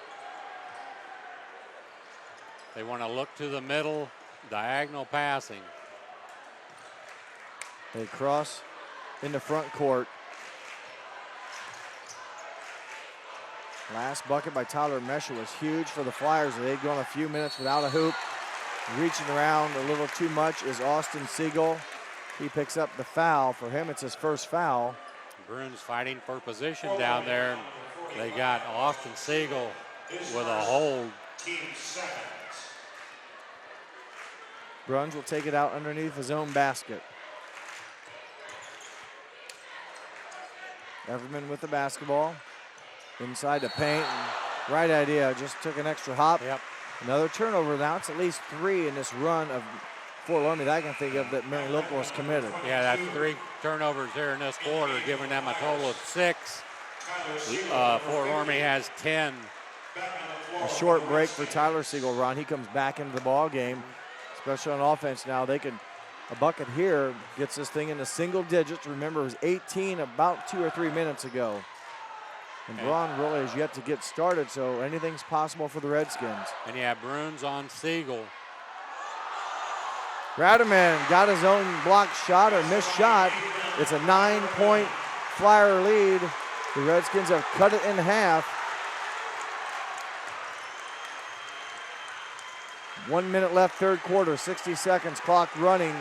S2: They want to look to the middle, diagonal passing.
S1: They cross in the front court. Last bucket by Tyler Mescher was huge for the Flyers. They'd gone a few minutes without a hoop. Reaching around a little too much is Austin Siegel. He picks up the foul. For him, it's his first foul.
S2: Bruins fighting for position down there. They got Austin Siegel with a hold.
S1: Bruns will take it out underneath his own basket. Everman with the basketball. Inside the paint. And right idea, just took an extra hop.
S2: Yep.
S1: Another turnover. Now it's at least 3 in this run of Fort Loramie that I can think of that Marion Local has committed.
S2: Yeah, that's 3 turnovers here in this quarter, giving them a total of 6. Fort Loramie has 10.
S1: A short break for Tyler Siegel, Ron. He comes back into the ball game, especially on offense now. They can, a bucket here gets this thing into single digits. Remember, it was 18 about 2 or 3 minutes ago. And Braun really has yet to get started, so anything's possible for the Redskins.
S2: And you have Bruins on Siegel.
S1: Rademan got his own blocked shot or missed shot. It's a 9-point Flyer lead. The Redskins have cut it in half. 1 minute left, third quarter, 60 seconds, clock running.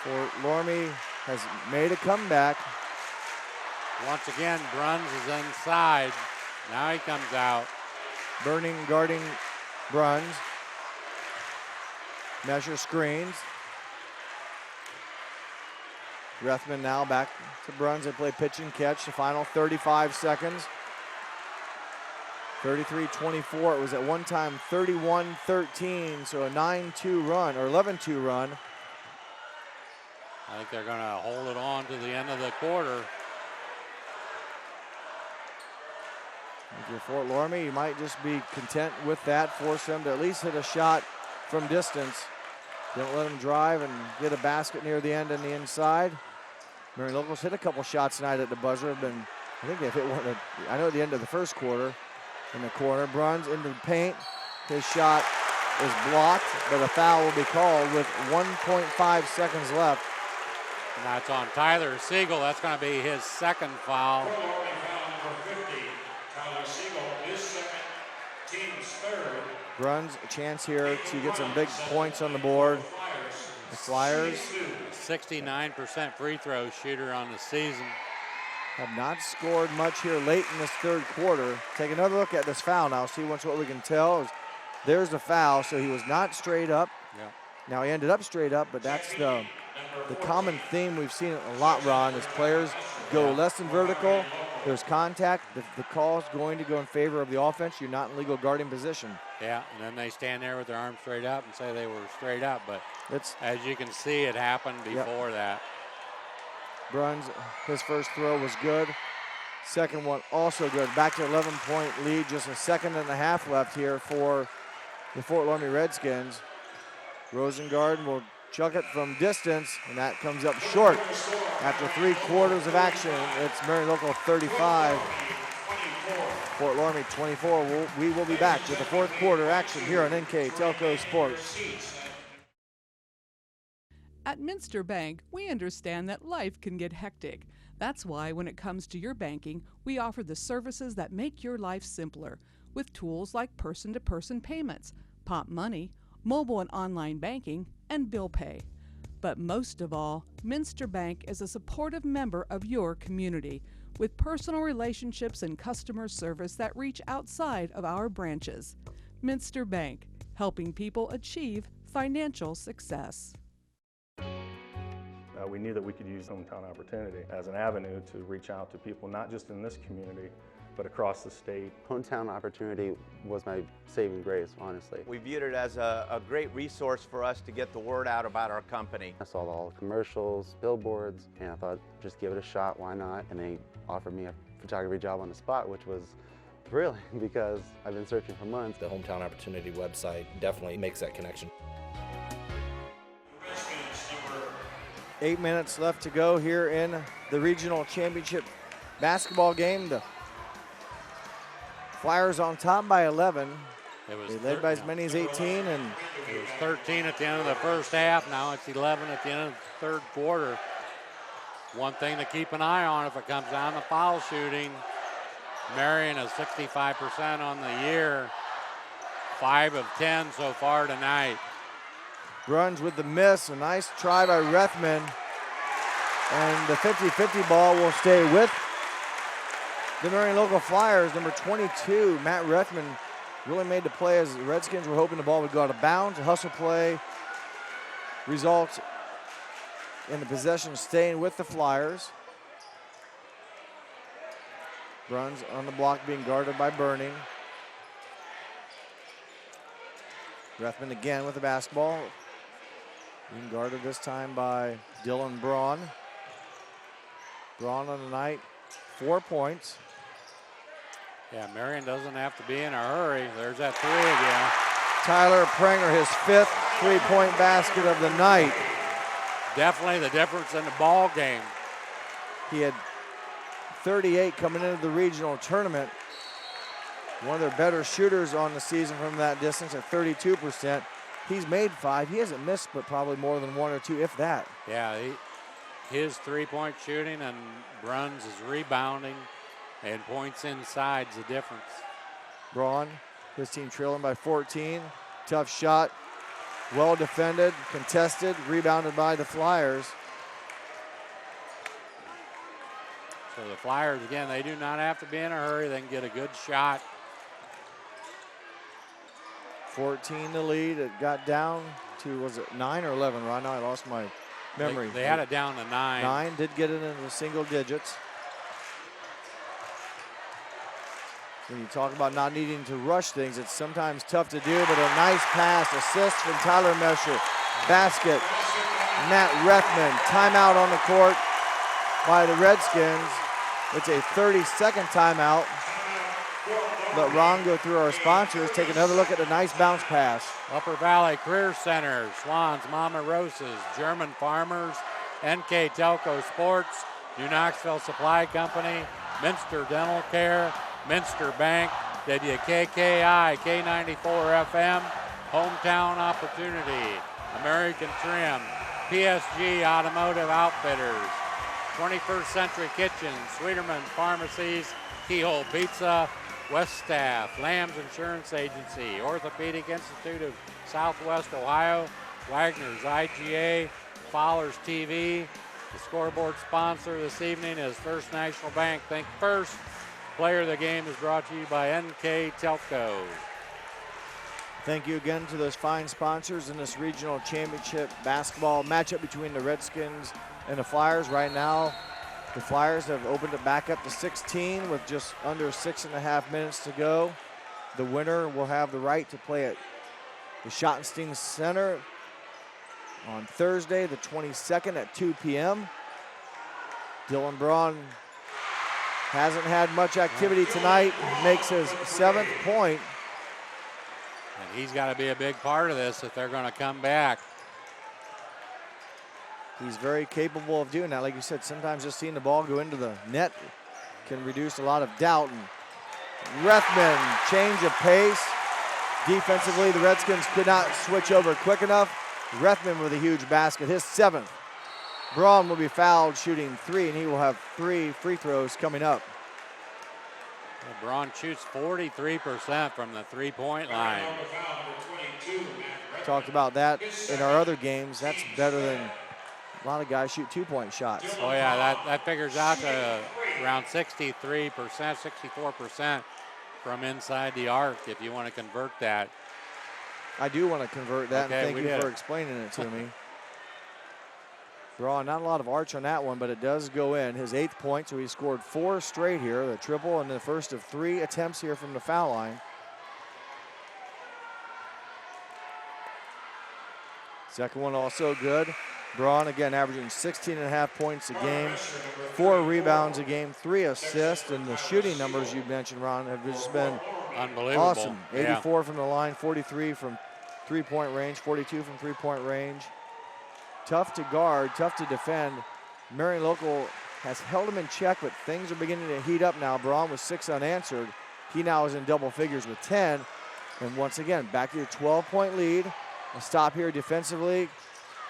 S1: Fort Loramie has made a comeback.
S2: Once again, Bruns is inside. Now he comes out.
S1: Burning, guarding Bruns. Mescher screens. Rethman now back to Bruns. They play pitch and catch. The final 35 seconds. 33-24. It was at one time 31-13, so a 9-2 run, or 11-2 run.
S2: I think they're going to hold it on to the end of the quarter.
S1: If you're Fort Loramie, you might just be content with that. Force them to at least hit a shot from distance. Don't let them drive and get a basket near the end and the inside. Marion Locals hit a couple shots tonight at the buzzer. I think they've hit one at the end of the first quarter. In the corner, Bruns into the paint. His shot is blocked, but a foul will be called with 1.5 seconds left.
S2: And that's on Tyler Siegel. That's going to be his second foul.
S7: Fort Loramie foul number 50. Tyler Siegel, his second, team's third.
S1: Bruns a chance here to get some big points on the board. The Flyers
S2: 69% free throw shooter on the season.
S1: Have not scored much here late in this third quarter. Take another look at this foul now. See what we can tell. There's the foul, so he was not straight up.
S2: Yeah.
S1: Now he ended up straight up, but that's the common theme we've seen a lot, Ron, is players go less than vertical. There's contact. The call is going to go in favor of the offense. You're not in legal guarding position.
S2: Yeah, and then they stand there with their arms straight up and say they were straight up, but as you can see, it happened before that.
S1: Bruns, his first throw was good. Second one also good. Back to 11-point lead, just a second and a half left here for the Fort Loramie Redskins. Rosengard will chuck it from distance, and that comes up short. After 3 quarters of action, it's Marion Local 35, Fort Loramie 24. We will be back with the fourth quarter action here on NKTelco Sports.
S13: At Minster Bank, we understand that life can get hectic. That's why when it comes to your banking, we offer the services that make your life simpler with tools like person-to-person payments, Pop Money, mobile and online banking, and bill pay. But most of all, Minster Bank is a supportive member of your community with personal relationships and customer service that reach outside of our branches. Minster Bank, helping people achieve financial success.
S14: We knew that we could use Hometown Opportunity as an avenue to reach out to people, not just in this community, but across the state.
S15: Hometown Opportunity was my saving grace, honestly.
S16: We viewed it as a great resource for us to get the word out about our company.
S15: I saw all the commercials, billboards, and I thought, just give it a shot, why not? And they offered me a photography job on the spot, which was thrilling because I've been searching for months.
S17: The Hometown Opportunity website definitely makes that connection.
S1: 8 minutes left to go here in the regional championship basketball game. The Flyers on top by 11. They led by as many as 18, and
S2: it was 13 at the end of the first half. Now it's 11 at the end of the third quarter. One thing to keep an eye on if it comes down to foul shooting. Marion is 65% on the year, 5 of 10 so far tonight.
S1: Bruns with the miss, a nice try by Rethman. And the 50-50 ball will stay with the Marion Local Flyers. Number 22, Matt Rethman, really made the play as the Redskins were hoping the ball would go out of bounds. A hustle play results in the possession staying with the Flyers. Bruns on the block being guarded by Burning. Rethman again with the basketball. Being guarded this time by Dylan Braun. Braun on the night, 4 points.
S2: Yeah, Marion doesn't have to be in a hurry. There's that three again.
S1: Tyler Pranger, his 5th three-point basket of the night.
S2: Definitely the difference in the ball game.
S1: He had 38 coming into the regional tournament. One of their better shooters on the season from that distance at 32%. He's made 5. He hasn't missed, but probably more than 1 or 2, if that.
S2: Yeah, his three-point shooting and Bruns is rebounding and points inside's the difference.
S1: Braun, his team trailing by 14. Tough shot, well defended, contested, rebounded by the Flyers.
S2: So the Flyers, again, they do not have to be in a hurry. They can get a good shot.
S1: 14 the lead. It got down to, was it 9 or 11, Ron? Now I lost my memory.
S2: They had it down to 9.
S1: 9, did get it into the single digits. When you talk about not needing to rush things, it's sometimes tough to do, but a nice pass, assist from Tyler Mescher. Basket, Matt Rethman, timeout on the court by the Redskins. It's a 30-second timeout. Let Ron go through our sponsors, take another look at the nice bounce pass.
S2: Upper Valley Career Center, Swans, Mama Roses, German Farmers, NKTelco Sports, New Knoxville Supply Company, Minster Dental Care, Minster Bank, WKKI, K94 FM, Hometown Opportunity, American Trim, PSG Automotive Outfitters, 21st Century Kitchen, Sweeterman Pharmacies, Keyhole Pizza, West Staff, Lamb's Insurance Agency, Orthopedic Institute of Southwest Ohio, Wagner's IGA, Fowler's TV. The scoreboard sponsor this evening is First National Bank. Think First. Player of the game is brought to you by NKTelco.
S1: Thank you again to those fine sponsors in this regional championship basketball matchup between the Redskins and the Flyers. Right now, the Flyers have opened it back up to 16 with just under 6.5 minutes to go. The winner will have the right to play at the Schottenstein Center on Thursday, the 22nd at 2 p.m. Dylan Braun hasn't had much activity tonight, makes his 7th point.
S2: And he's got to be a big part of this if they're going to come back.
S1: He's very capable of doing that. Like you said, sometimes just seeing the ball go into the net can reduce a lot of doubt. And Rethman, change of pace. Defensively, the Redskins could not switch over quick enough. Rethman with a huge basket, his 7th. Braun will be fouled shooting 3, and he will have 3 free throws coming up.
S2: Braun shoots 43% from the three-point line.
S1: Talked about that in our other games. That's better than a lot of guys shoot 2-point shots.
S2: Oh yeah, that figures out to around 63%, 64% from inside the arc if you want to convert that.
S1: I do want to convert that,
S2: Okay,
S1: and thank you for explaining it to me. Braun, not a lot of arch on that one, but it does go in. His 8th point, so he scored 4 straight here, the triple, and the first of 3 attempts here from the foul line. Second one also good. Braun, again, averaging 16.5 points a game, 4 rebounds a game, 3 assists, and the shooting numbers you mentioned, Ron, have just been
S2: unbelievable.
S1: Awesome. 84 from the line, 43 from three-point range, 42 from three-point range. Tough to guard, tough to defend. Marion Local has held him in check, but things are beginning to heat up now. Braun with 6 unanswered. He now is in double figures with 10. And once again, back to your 12-point lead. A stop here defensively.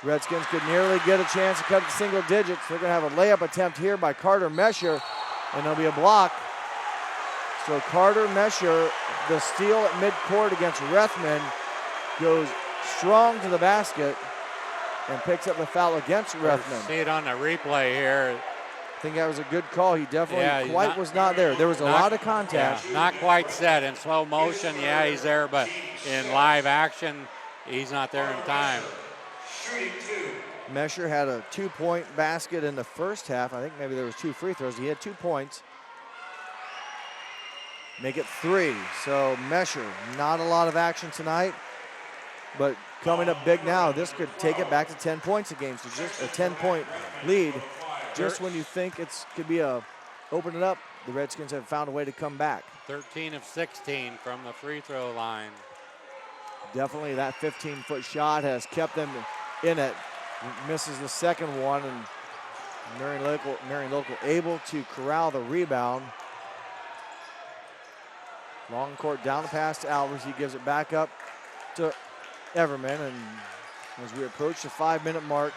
S1: Redskins could nearly get a chance to cut to single digits. They're going to have a layup attempt here by Carter Mescher, and there'll be a block. So Carter Mescher, the steal at midcourt against Rethman, goes strong to the basket and picks up the foul against Rethman.
S2: See it on the replay here.
S1: I think that was a good call. He definitely was not there. There was a lot of contact.
S2: Yeah, not quite set. In slow motion, yeah, he's there, but in live action, he's not there in time.
S1: Mescher had a 2-point basket in the first half. I think maybe there was 2 free throws. He had 2 points. Make it 3. So Mescher, not a lot of action tonight, but coming up big now. This could take it back to 10 points a game. So just a 10-point lead. Just when you think it's could be open it up, the Redskins have found a way to come back.
S2: 13 of 16 from the free throw line.
S1: Definitely that 15-foot shot has kept them in it. Misses the second one, and Marion Local able to corral the rebound. Long court down the pass to Alvarez. He gives it back up to Everman, and as we approach the 5-minute mark,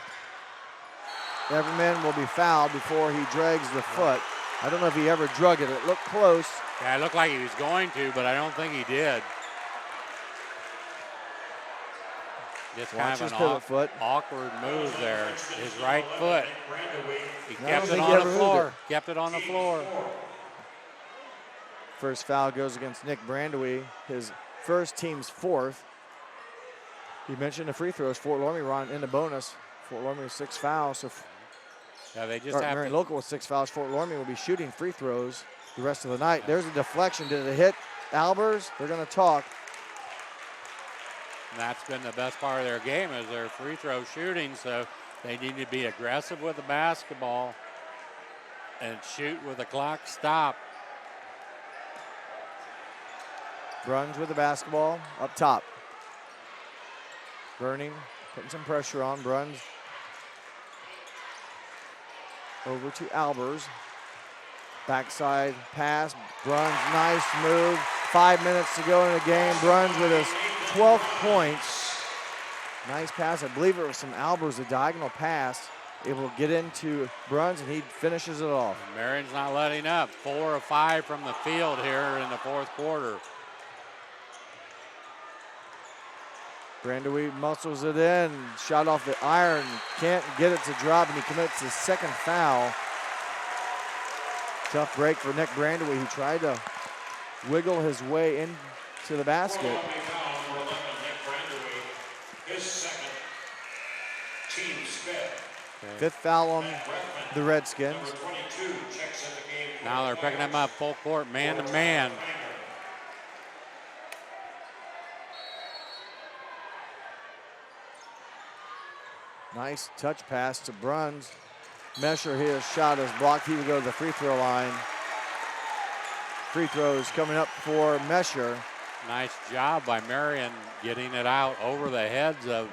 S1: Everman will be fouled before he drags the foot. I don't know if he ever drug it. It looked close.
S2: Yeah, it looked like he was going to, but I don't think he did. Just kind of an awkward move there. His right foot. He kept it on the floor. Kept it on the floor.
S1: First foul goes against Nick Brandewy, his first, team's 4th. You mentioned the free throws. Fort Loramie run in the bonus. Fort Loramie with 6 fouls. So
S2: yeah, they just have
S1: Marion
S2: to.
S1: Local with 6 fouls. Fort Loramie will be shooting free throws the rest of the night. There's a deflection. Did it hit Albers? They're going to talk.
S2: And that's been the best part of their game is their free throw shooting. So they need to be aggressive with the basketball and shoot with the clock stop.
S1: Bruns with the basketball up top. Burning, putting some pressure on. Bruns over to Albers. Backside pass. Bruns, nice move. 5 minutes to go in the game. Bruns with his 12th points. Nice pass. I believe it was from Albers, a diagonal pass. Able to get into Bruns, and he finishes it off.
S2: And Marion's not letting up. 4 of 5 from the field here in the fourth quarter.
S1: Brandewee muscles it in. Shot off the iron. Can't get it to drop, and he commits his second foul. Tough break for Nick Brandewee, who tried to wiggle his way into the basket.
S7: His second, team sped.
S1: Fifth foul on the Redskins.
S7: Number 22 checks in the game.
S2: Now they're picking him up full court, man to man.
S1: Nice touch pass to Bruns. Mescher, his shot is blocked. He would go to the free throw line. Free throws coming up for Mescher.
S2: Nice job by Marion getting it out over the heads of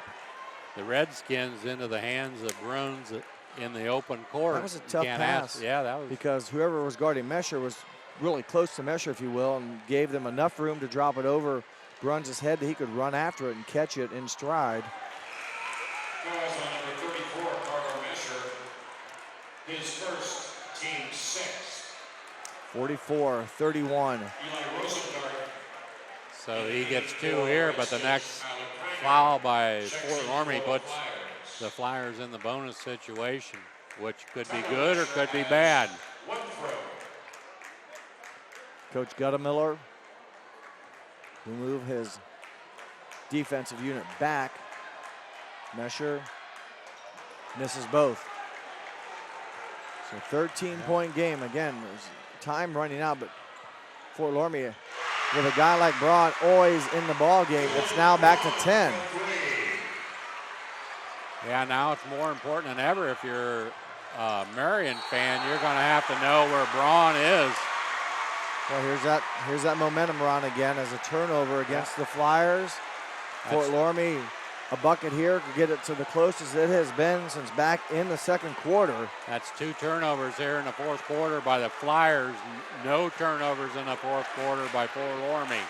S2: the Redskins into the hands of Bruns in the open court.
S1: That was a tough pass.
S2: Yeah, that was.
S1: Because whoever was guarding Mescher was really close to Mescher, if you will, and gave them enough room to drop it over Bruns' head that he could run after it and catch it in stride.
S7: Fouls on number 34, Carter Mescher. His first, team 6.
S1: 44-31.
S7: Eli Rosengard.
S2: So he gets 2 here, but the next foul by Fort Loramie puts the Flyers in the bonus situation, which could be good or could be bad.
S1: Coach Guttemiller will move his defensive unit back. Mescher misses both. So 13-point game. Again, there's time running out, but Fort Loramie, with a guy like Braun always in the ball game, it's now back to 10.
S2: Yeah, now it's more important than ever. If you're a Marion fan, you're going to have to know where Braun is.
S1: Well, here's that momentum run again as a turnover against the Flyers. Fort Loramie, a bucket here could get it to the closest it has been since back in the second quarter.
S2: That's 2 turnovers here in the fourth quarter by the Flyers. No turnovers in the fourth quarter by Fort Loramie.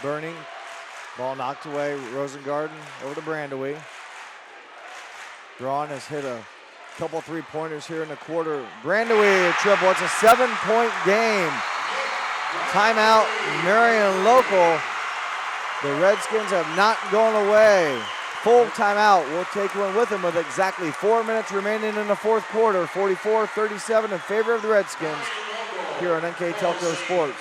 S1: Burning, ball knocked away. Rosengarten over to Brandewee. Braun has hit a couple three-pointers here in the quarter. Brandewee, a triple. It's a 7-point game. Timeout, Marion Local. The Redskins have not gone away. Full timeout. We'll take one with them with exactly 4 minutes remaining in the fourth quarter. 44-37 in favor of the Redskins here on NKTelco Sports.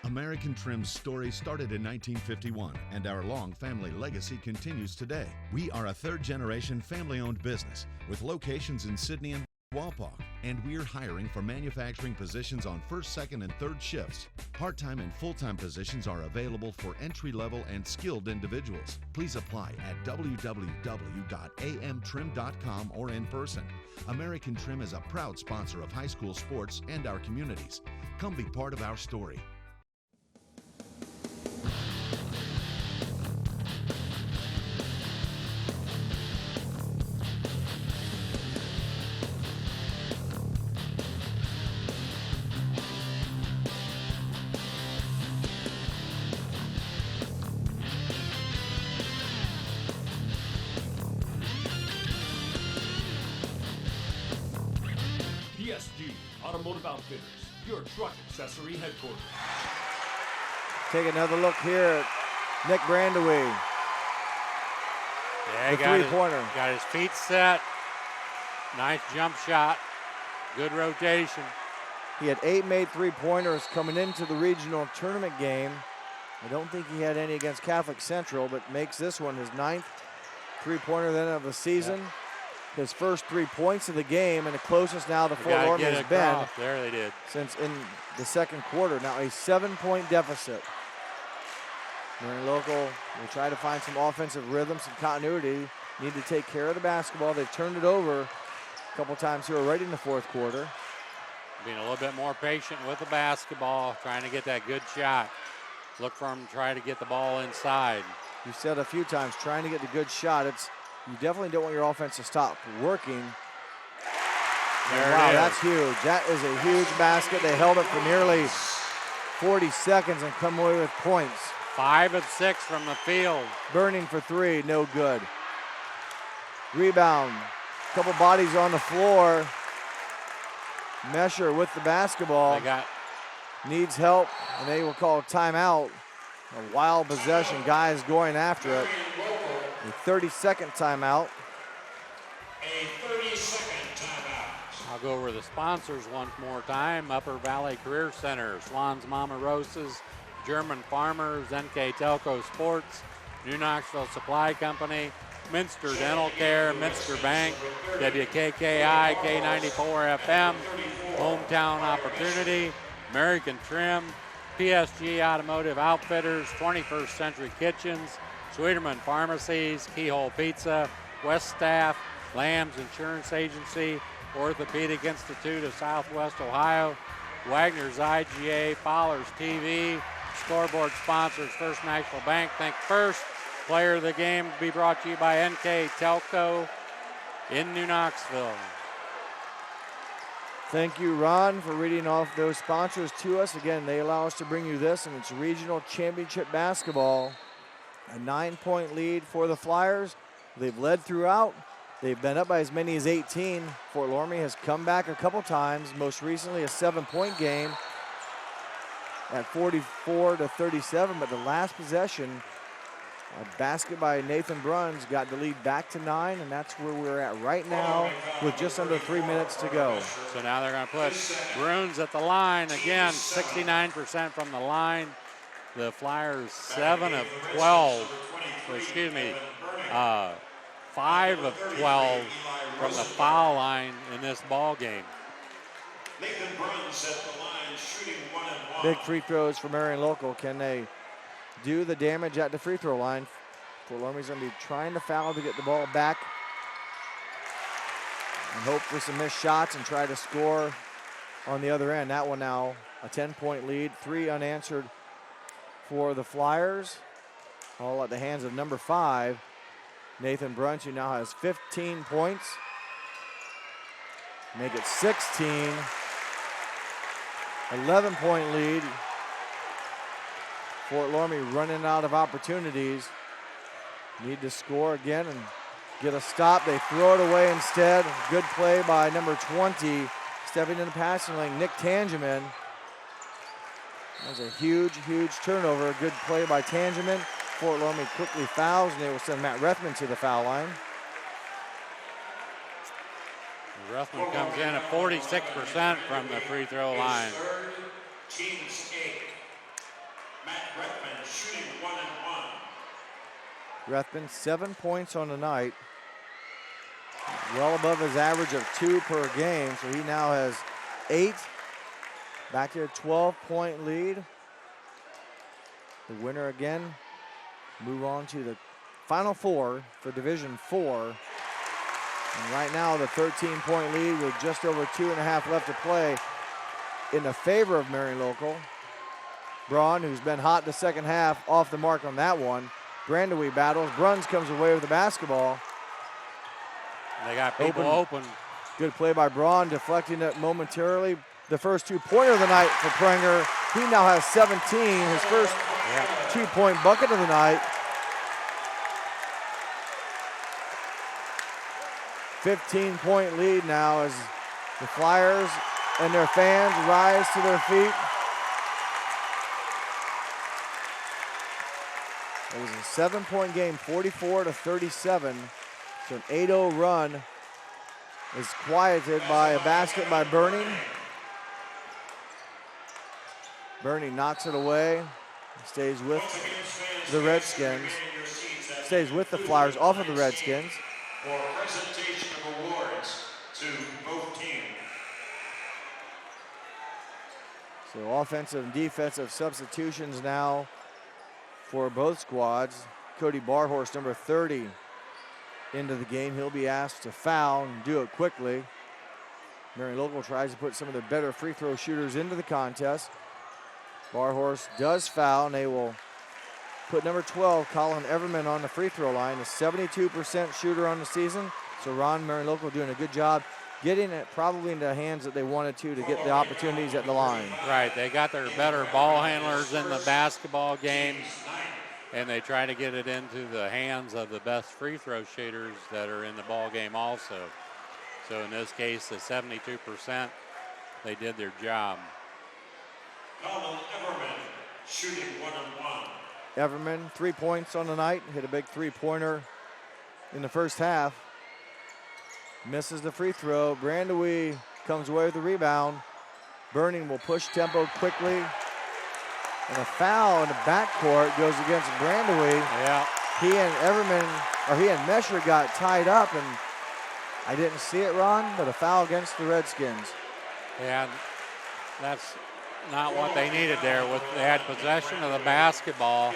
S18: American Trim's story started in 1951, and our long family legacy continues today. We are a third-generation family-owned business with locations in Sydney and Walpaugh, and we're hiring for manufacturing positions on first, second, and third shifts. Part-time and full-time positions are available for entry-level and skilled individuals. Please apply at www.amtrim.com or in person. American Trim is a proud sponsor of high school sports and our communities. Come be part of our story.
S19: Automotive Outfitters, your truck accessory headquarters.
S1: Take another look here at Nick Brandewee.
S2: Yeah,
S1: the three-pointer.
S2: Got his feet set. Nice jump shot. Good rotation.
S1: He had 8 made three-pointers coming into the regional tournament game. I don't think he had any against Catholic Central, but makes this one his 9th three-pointer then of the season.
S2: Yep.
S1: His first 3 points of the game, and the closest now the Fort Loramie has been
S2: there they did.
S1: since in the second quarter. Now a 7-point deficit. Marion Local will try to find some offensive rhythm, some continuity. Need to take care of the basketball. They've turned it over a couple times here already in the fourth quarter.
S2: Being a little bit more patient with the basketball, trying to get that good shot. Look for him to try to get the ball inside.
S1: You said a few times, trying to get the good shot. You definitely don't want your offense to stop working. Wow, that's huge. That is a huge basket. They held it for nearly 40 seconds and come away with points.
S2: 5 of 6 from the field.
S1: Burning for 3, no good. Rebound, couple bodies on the floor. Mescher with the basketball. Needs help, and they will call timeout. A wild possession, guys going after it. A 30-second timeout.
S7: A 30-second timeout.
S2: I'll go over the sponsors once more time. Upper Valley Career Center, Swans Mama Roses, German Farmers, NKTelco Sports, New Knoxville Supply Company, Minster Dental Care, Minster Bank, WKKI, K94 FM, Hometown Opportunity, American Trim, PSG Automotive Outfitters, 21st Century Kitchens, Sweeterman Pharmacies, Keyhole Pizza, West Staff, Lamb's Insurance Agency, Orthopedic Institute of Southwest Ohio, Wagner's IGA, Fowler's TV, scoreboard sponsors, First National Bank, Think First. Player of the game will be brought to you by NKTelco in New Knoxville.
S1: Thank you, Ron, for reading off those sponsors to us. Again, they allow us to bring you this, and it's regional championship basketball. A 9-point lead for the Flyers. They've led throughout. They've been up by as many as 18. Fort Loramie has come back a couple times, most recently a 7-point game at 44-37, but the last possession, a basket by Nathan Bruns got the lead back to 9, and that's where we're at right now with just under 3 minutes to go.
S2: So now they're going to put Bruns at the line. Again, 69% from the line. The Flyers 7 of 12, or excuse me, 5 of 12 from the foul line in this ball game.
S7: Nathan Bruns at the line, shooting 1 and 1.
S1: Big free throws for Marion Local. Can they do the damage at the free throw line? Fort Loramie's going to be trying to foul to get the ball back and hope for some missed shots and try to score on the other end. That one now a 10-point lead, 3 unanswered for the Flyers, all at the hands of number 5, Nathan Bruns, who now has 15 points. Make it 16. 11-point lead. Fort Loramie running out of opportunities. Need to score again and get a stop. They throw it away instead. Good play by number 20, stepping in the passing lane, Nick Tangeman. That was a huge, huge turnover. Good play by Tangeman. Fort Loramie quickly fouls, and they will send Matt Rethman to the foul line.
S2: Rethman comes in at 46% from the free throw line.
S7: Team's 8. Matt Rethman shooting 1 and 1.
S1: Rethman, 7 points on the night. Well above his average of 2 per game, so he now has 8. Back to a 12-point lead. The winner again move on to the Final Four for Division 4. And right now the 13-point lead with just over 2.5 left to play in the favor of Marion Local. Braun, who's been hot the second half, off the mark on that one. Brandewee battles. Bruns comes away with the basketball.
S2: They got people open.
S1: Good play by Braun, deflecting it momentarily. The first 2-pointer of the night for Prenger. He now has 17, his first 2-point bucket of the night. 15-point lead now as the Flyers and their fans rise to their feet. It was a 7-point game, 44-37. So an 8-0 run is quieted by a basket by Burning. Burning knocks it away. Stays with the Redskins. Stays with the Flyers off of the Redskins.
S7: For presentation of awards to both teams.
S1: So offensive and defensive substitutions now for both squads. Cody Barhorst, number 30, into the game. He'll be asked to foul and do it quickly. Marion Local tries to put some of their better free throw shooters into the contest. Barhorst does foul, and they will put number 12, Colin Everman, on the free throw line, a 72% shooter on the season. So Ron, Marion Local doing a good job getting it probably into the hands that they wanted to get the opportunities at the line.
S2: Right, they got their better ball handlers in the basketball game, and they try to get it into the hands of the best free throw shooters that are in the ball game also. So in this case, the 72%, they did their job.
S7: Colin Everman shooting 1-on-1.
S1: Everman, 3 points on the night, hit a big three-pointer in the first half. Misses the free throw. Brandewie comes away with the rebound. Burning will push tempo quickly. And a foul in the backcourt goes against Brandewie.
S2: Yeah.
S1: He and Mescher got tied up, and I didn't see it, Ron, but a foul against the Redskins.
S2: Yeah, that's not what they needed there. They had possession of the basketball.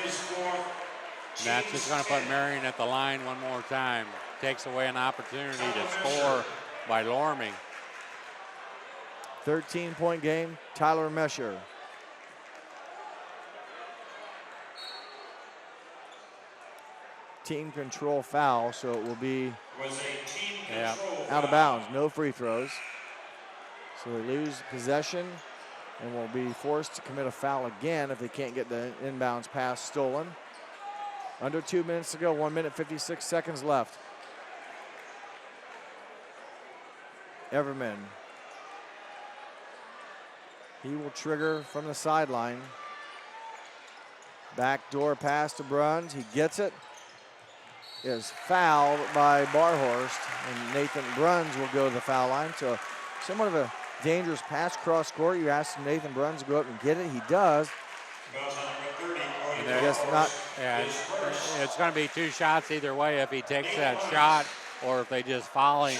S2: And that's just going to put Marion at the line one more time. Takes away an opportunity to score by Loramie.
S1: 13-point game, Tyler Mescher. Team control foul, so it will be out of bounds, no free throws. So they lose possession and will be forced to commit a foul again if they can't get the inbounds pass stolen. Under 2 minutes to go, 1 minute, 56 seconds left. Everman. He will trigger from the sideline. Backdoor pass to Bruns. He gets it. Is fouled by Barhorst, and Nathan Bruns will go to the foul line. So somewhat of a dangerous pass cross court. You ask Nathan Bruns to go up and get it. He does. I guess not.
S2: Yeah, it's going to be two shots either way if he takes that shot or if they just foul him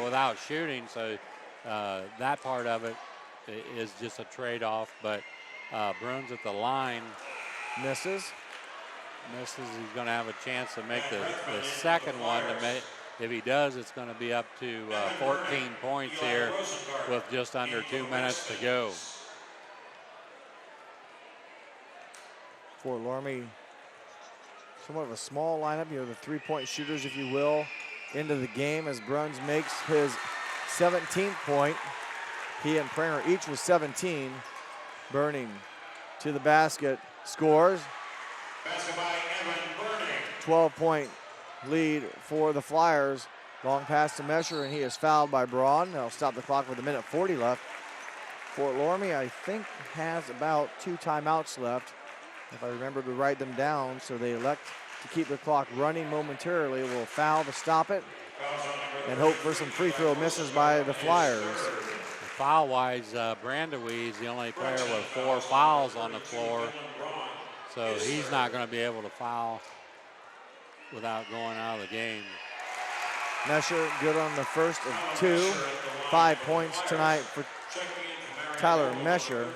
S2: without shooting. So that part of it is just a trade-off. But Bruns at the line.
S1: Misses.
S2: He's going to have a chance to make the second one. If he does, it's going to be up to 14 points here with just under 2 minutes to go.
S1: For Loramie, somewhat of a small lineup, the three-point shooters, if you will, into the game as Bruns makes his 17th point. He and Pranger each with 17. Burning to the basket, scores. 12-point lead for the Flyers. Long pass to Mescher, and he is fouled by Braun. They'll stop the clock with 1:40 left. Fort Loramie, I think, has about 2 timeouts left, if I remember to write them down. So they elect to keep the clock running momentarily. Will foul to stop it and hope for some free throw misses by the Flyers.
S2: Foul-wise, Brandewie is the only player with 4 fouls on the floor. So he's not going to be able to foul without going out of the game.
S1: Mescher good on the first of 2. 5 points tonight for Tyler Mescher.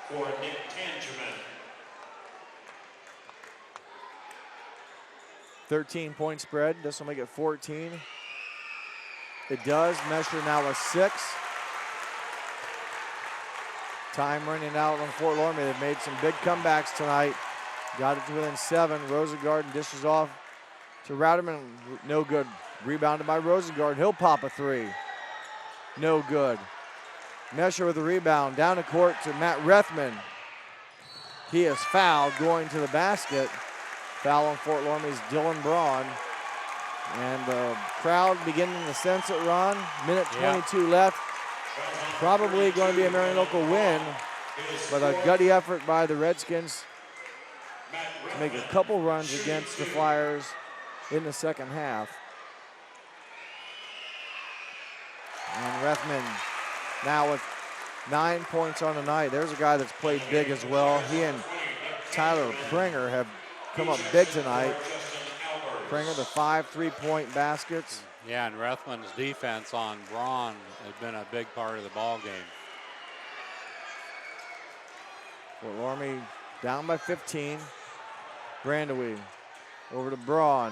S7: For Nick Tangeman.
S1: 13-point spread. This will make it 14. It does. Mescher now with 6. Time running out on Fort Loramie. They've made some big comebacks tonight. Got it to within 7. Rosengarten dishes off to Rauterman. No good. Rebounded by Rosengarten. He'll pop a 3. No good. Mescher with the rebound. Down the court to Matt Rethman. He is fouled going to the basket. Foul on Fort Loramie's Dylan Braun. And the crowd beginning to sense it, Ron. Minute 22 left. Probably going to be a Marion Local win, but a gutty effort by the Redskins to make a couple runs against the Flyers in the second half. And Rethman now with 9 points on the night. There's a guy that's played big as well. He and Tyler Pringer have come up big tonight. Pringer, the 5 3-point baskets.
S2: Yeah, and Rethman's defense on Braun has been a big part of the ball game.
S1: Fort Loramie down by 15. Brandewee over to Braun.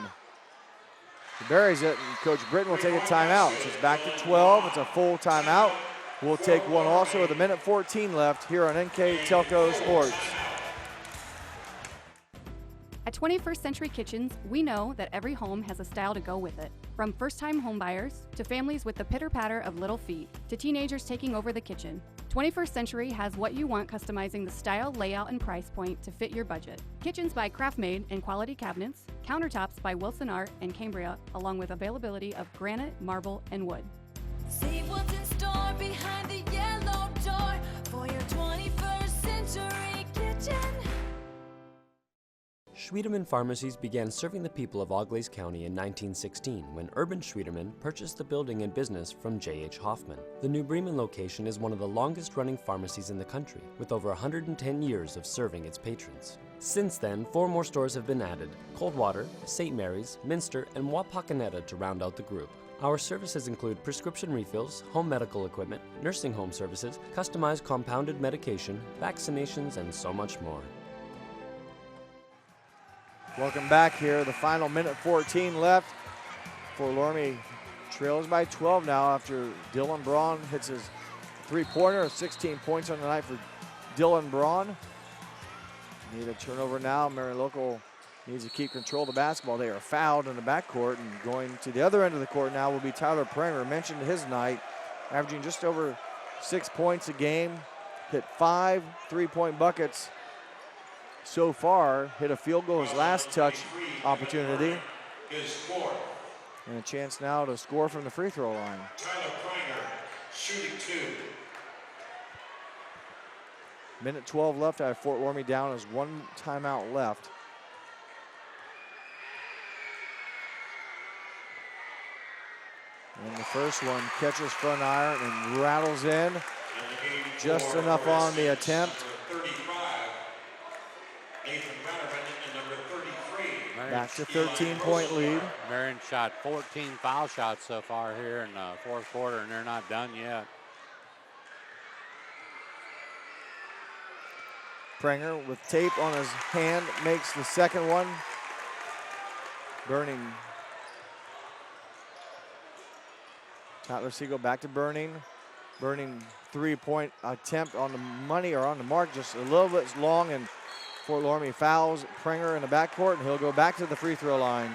S1: He buries it, and Coach Britton will take a timeout. So it's back to 12. It's a full timeout. We'll take one also with a minute 14 left here on NKTelco Sports.
S20: At 21st Century Kitchens, we know that every home has a style to go with it. From first-time homebuyers to families with the pitter-patter of little feet to teenagers taking over the kitchen, 21st Century has what you want, customizing the style, layout, and price point to fit your budget. Kitchens by Craftmade and quality cabinets, countertops by Wilson Art and Cambria, along with availability of granite, marble, and wood.
S21: See what's in store behind the yellow door for your 21st Century Kitchen.
S3: Schwiedemann Pharmacies began serving the people of Auglaize County in 1916 when Urban Schwiedemann purchased the building and business from J.H. Hoffman. The New Bremen location is one of the longest-running pharmacies in the country, with over 110 years of serving its patrons. Since then, 4 more stores have been added: Coldwater, St. Mary's, Minster, and Wapakoneta to round out the group. Our services include prescription refills, home medical equipment, nursing home services, customized compounded medication, vaccinations, and so much more.
S1: Welcome back here. The final minute 14 left. Fort Loramie trails by 12 now after Dylan Braun hits his three-pointer. 16 points on the night for Dylan Braun. Need a turnover now. Marion Local needs to keep control of the basketball. They are fouled in the backcourt, and going to the other end of the court now will be Tyler Pringer. Mentioned his night, averaging just over 6 points a game, hit 5 3-point buckets so far, hit a field goal his last touch opportunity. And a chance now to score from the free throw line.
S7: Tyler Pringer, shooting 2.
S1: Minute 12 left. I have Fort Loramie down as 1 timeout left. And the first one catches front iron and rattles in. Just enough on the attempt. Back to 13-point lead.
S2: Marion shot 14 foul shots so far here in the fourth quarter, and they're not done yet.
S1: Pringer with tape on his hand makes the second one. Burning. Tyler Siegel back to Burning. Burning 3-point attempt on the money or on the mark, just a little bit long, and Fort Loramie fouls Pringer in the backcourt, and he'll go back to the free throw line.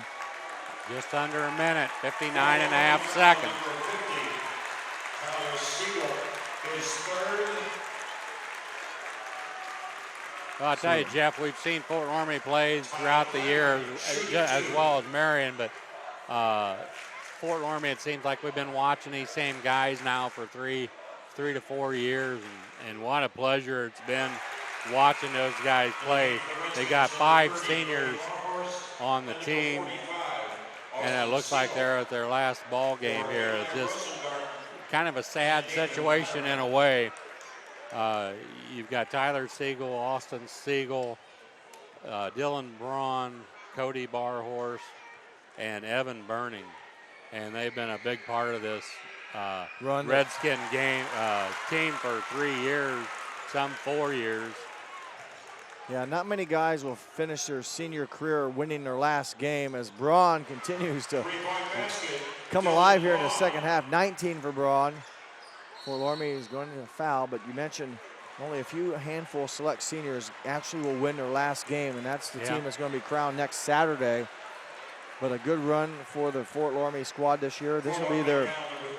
S2: Just under a minute, 59.5 seconds.
S7: Tyler Siegel, his third.
S2: Well, I'll tell you, Jeff, we've seen Fort Loramie play throughout the year as well as Marion, but Fort Loramie, it seems like we've been watching these same guys now for three to 4 years, and what a pleasure it's been watching those guys play. They got 5 seniors on the team, and it looks like they're at their last ball game here. It's just kind of a sad situation in a way. You've got Tyler Siegel, Austin Siegel, Dylan Braun, Cody Barhorse, and Evan Burning, and they've been a big part of this Redskin game team for 3 years, some 4 years.
S1: Yeah, not many guys will finish their senior career winning their last game as Braun continues to come alive here in the second half. 19 for Braun. Fort Loramie is going to foul, but you mentioned only a handful select seniors actually will win their last game, and that's the team that's going to be crowned next Saturday. But a good run for the Fort Loramie squad this year. This will be their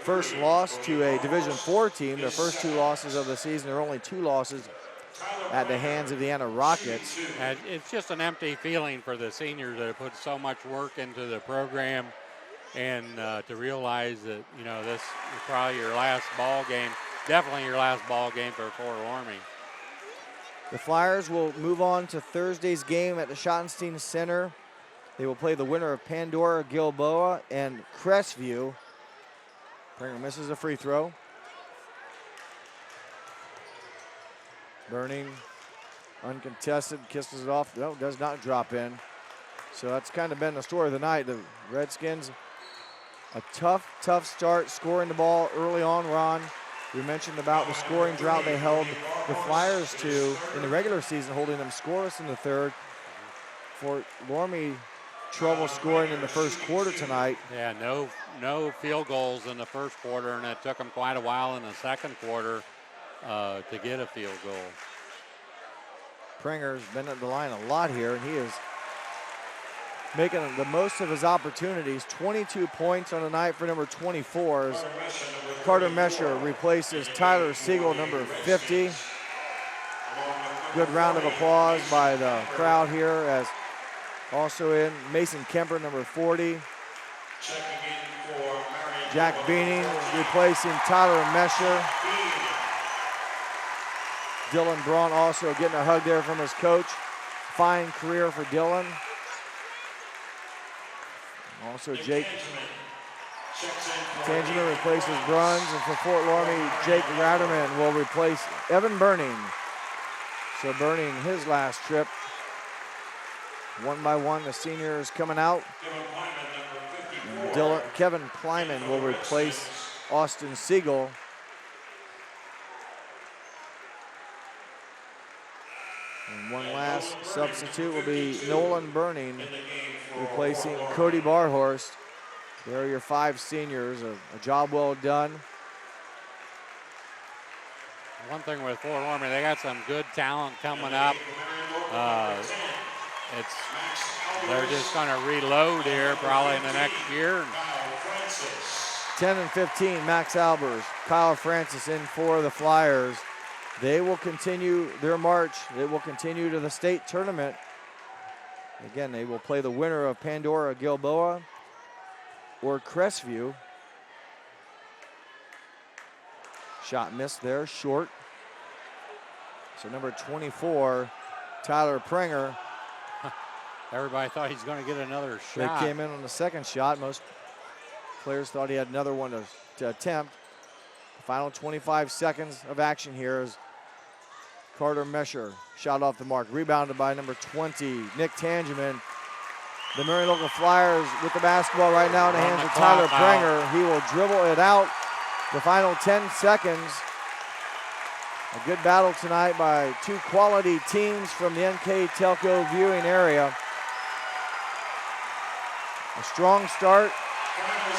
S1: first loss to a Division IV team. Their first 2 losses of the season. There are only 2 losses at the hands of the Anna Rockets.
S2: And it's just an empty feeling for the seniors that have put so much work into the program, and to realize that, you know, this is probably your last ball game, definitely your last ball game for Fort Loramie.
S1: The Flyers will move on to Thursday's game at the Schottenstein Center. They will play the winner of Pandora, Gilboa, and Crestview. Pringer misses a free throw. Burning, uncontested, kisses it off. No, does not drop in. So that's kind of been the story of the night. The Redskins, a tough start, scoring the ball early on, Ron. We mentioned about the scoring drought they held the Flyers to in the regular season, holding them scoreless in the third. For Loramie, trouble scoring in the first quarter tonight.
S2: Yeah, no field goals in the first quarter, and it took them quite a while in the second quarter to get a field goal.
S1: Pringer's been at the line a lot here, and he is making the most of his opportunities. 22 points on the night for number 24. Carter Mescher replaces Tyler Siegel, number 50. Good round of applause by the crowd here, as also in Mason Kemper, number 40. Jack Beaning replacing Tyler Mescher. Dylan Braun also getting a hug there from his coach. Fine career for Dylan. Also Jake Tangeman replaces Bruns, and for Fort Loramie, Jake Ratterman will replace Evan Burning. So Burning, his last trip. One by one, the seniors coming out. Kevin Plyman will replace Austin Siegel. And one last substitute will be Nolan Burning, replacing Cody Barhorst. There are your 5 seniors, a job well done.
S2: One thing with Fort Loramie, they got some good talent coming up. They're just going to reload here probably in the next year.
S1: 10 and 15, Max Albers, Kyle Francis in for the Flyers. They will continue their march. They will continue to the state tournament. Again, they will play the winner of Pandora Gilboa or Crestview. Shot missed there, short. So number 24, Tyler Pringer.
S2: Everybody thought he's going to get another shot.
S1: They came in on the second shot. Most players thought he had another one to attempt. The final 25 seconds of action here is Carter Mescher, shot off the mark, rebounded by number 20, Nick Tangeman. The Marion local Flyers with the basketball right now in the hands of Tyler Pringer. He will dribble it out. The final 10 seconds. A good battle tonight by 2 quality teams from the NKTelco viewing area. A strong start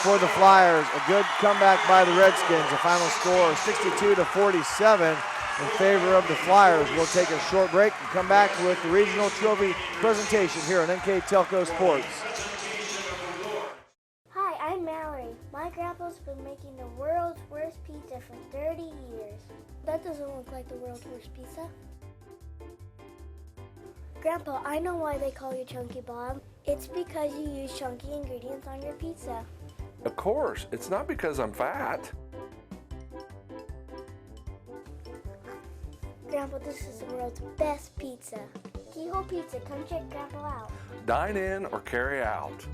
S1: for the Flyers. A good comeback by the Redskins. A final score 62-47 in favor of the Flyers. We'll take a short break and come back with the regional trophy presentation here on NKTelco Sports.
S5: Hi, I'm Mallory. My grandpa's been making the world's worst pizza for 30 years. That doesn't look like the world's worst pizza. Grandpa, I know why they call you Chunky Bob. It's because you use chunky ingredients on your pizza.
S22: Of course, it's not because I'm fat.
S5: Grandpa, this is the world's best pizza. Keyhole Pizza, come check Grandpa out.
S22: Dine in or carry out.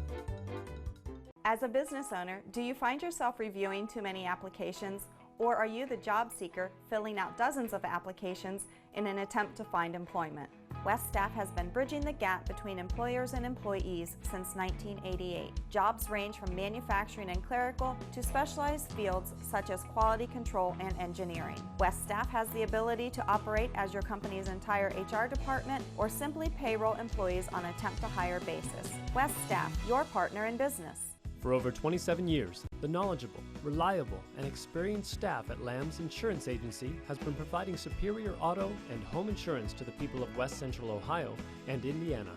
S6: As a business owner, do you find yourself reviewing too many applications, or are you the job seeker filling out dozens of applications in an attempt to find employment? West Staff has been bridging the gap between employers and employees since 1988. Jobs range from manufacturing and clerical to specialized fields such as quality control and engineering. West Staff has the ability to operate as your company's entire HR department or simply payroll employees on a temp-to-hire basis. West Staff, your partner in business.
S3: For over 27 years, the knowledgeable, reliable, and experienced staff at Lamb's Insurance Agency has been providing superior auto and home insurance to the people of West Central Ohio and Indiana.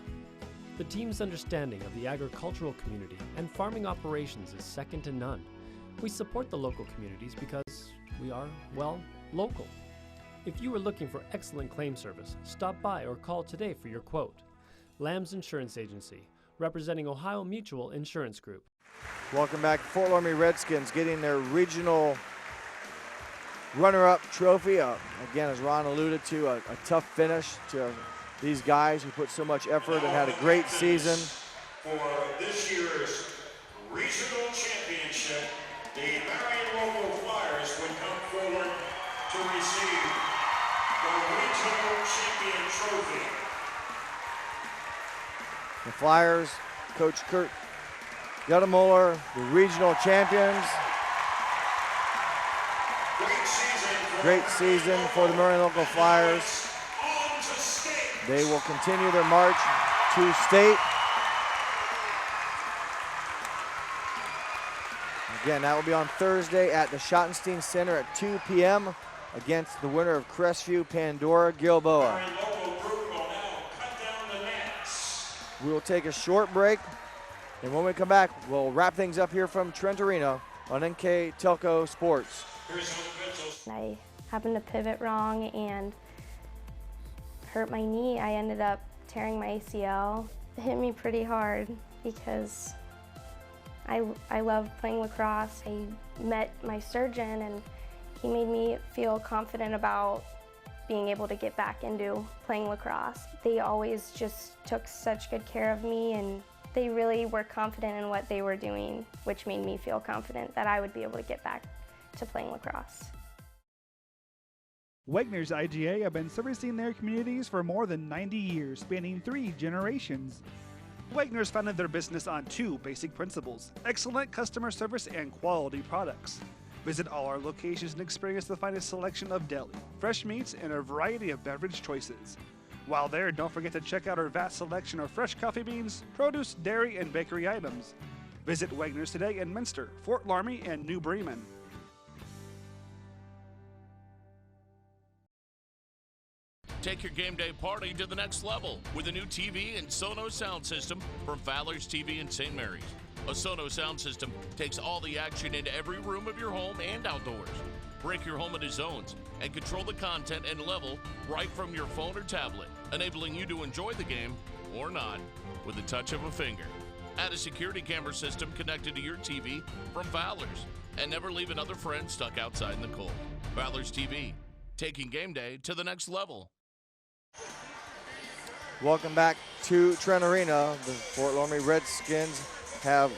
S3: The team's understanding of the agricultural community and farming operations is second to none. We support the local communities because we are, well, local. If you are looking for excellent claim service, stop by or call today for your quote. Lamb's Insurance Agency, representing Ohio Mutual Insurance Group.
S1: Welcome back. Fort Loramie Redskins getting their regional runner-up trophy. Again, as Ron alluded to, a tough finish to these guys who put so much effort and had a great season.
S7: For this year's regional championship, the Marion local Flyers would come forward to receive the regional Regional Champion Trophy.
S1: The Flyers, Coach Kurt Guttemuller, the regional champions. Great season for the Marion local Flyers. They will continue their march to state. Again, that will be on Thursday at the Schottenstein Center at 2 p.m. against the winner of Crestview, Pandora, Gilboa. We will take a short break, and when we come back, we'll wrap things up here from Trent Arena on NKTelco Sports.
S5: I happened to pivot wrong and hurt my knee. I ended up tearing my ACL. It hit me pretty hard because I love playing lacrosse. I met my surgeon and he made me feel confident about being able to get back into playing lacrosse. They always just took such good care of me and they really were confident in what they were doing, which made me feel confident that I would be able to get back to playing lacrosse.
S4: Wegner's IGA have been servicing their communities for more than 90 years, spanning 3 generations. Wegner's founded their business on 2 basic principles: excellent customer service and quality products. Visit all our locations and experience the finest selection of deli, fresh meats, and a variety of beverage choices. While there, don't forget to check out our vast selection of fresh coffee beans, produce, dairy, and bakery items. Visit Wegner's today in Minster, Fort Loramie, and New Bremen.
S9: Take your game day party to the next level with a new TV and Sonos sound system from Fowler's TV in St. Mary's. A Sonos sound system takes all the action into every room of your home and outdoors. Break your home into zones and control the content and level right from your phone or tablet, enabling you to enjoy the game or not with the touch of a finger. Add a security camera system connected to your TV from Fowler's, and never leave another friend stuck outside in the cold. Fowler's TV, taking game day to the next level.
S1: Welcome back to Trent Arena. The Fort Loramie Redskins have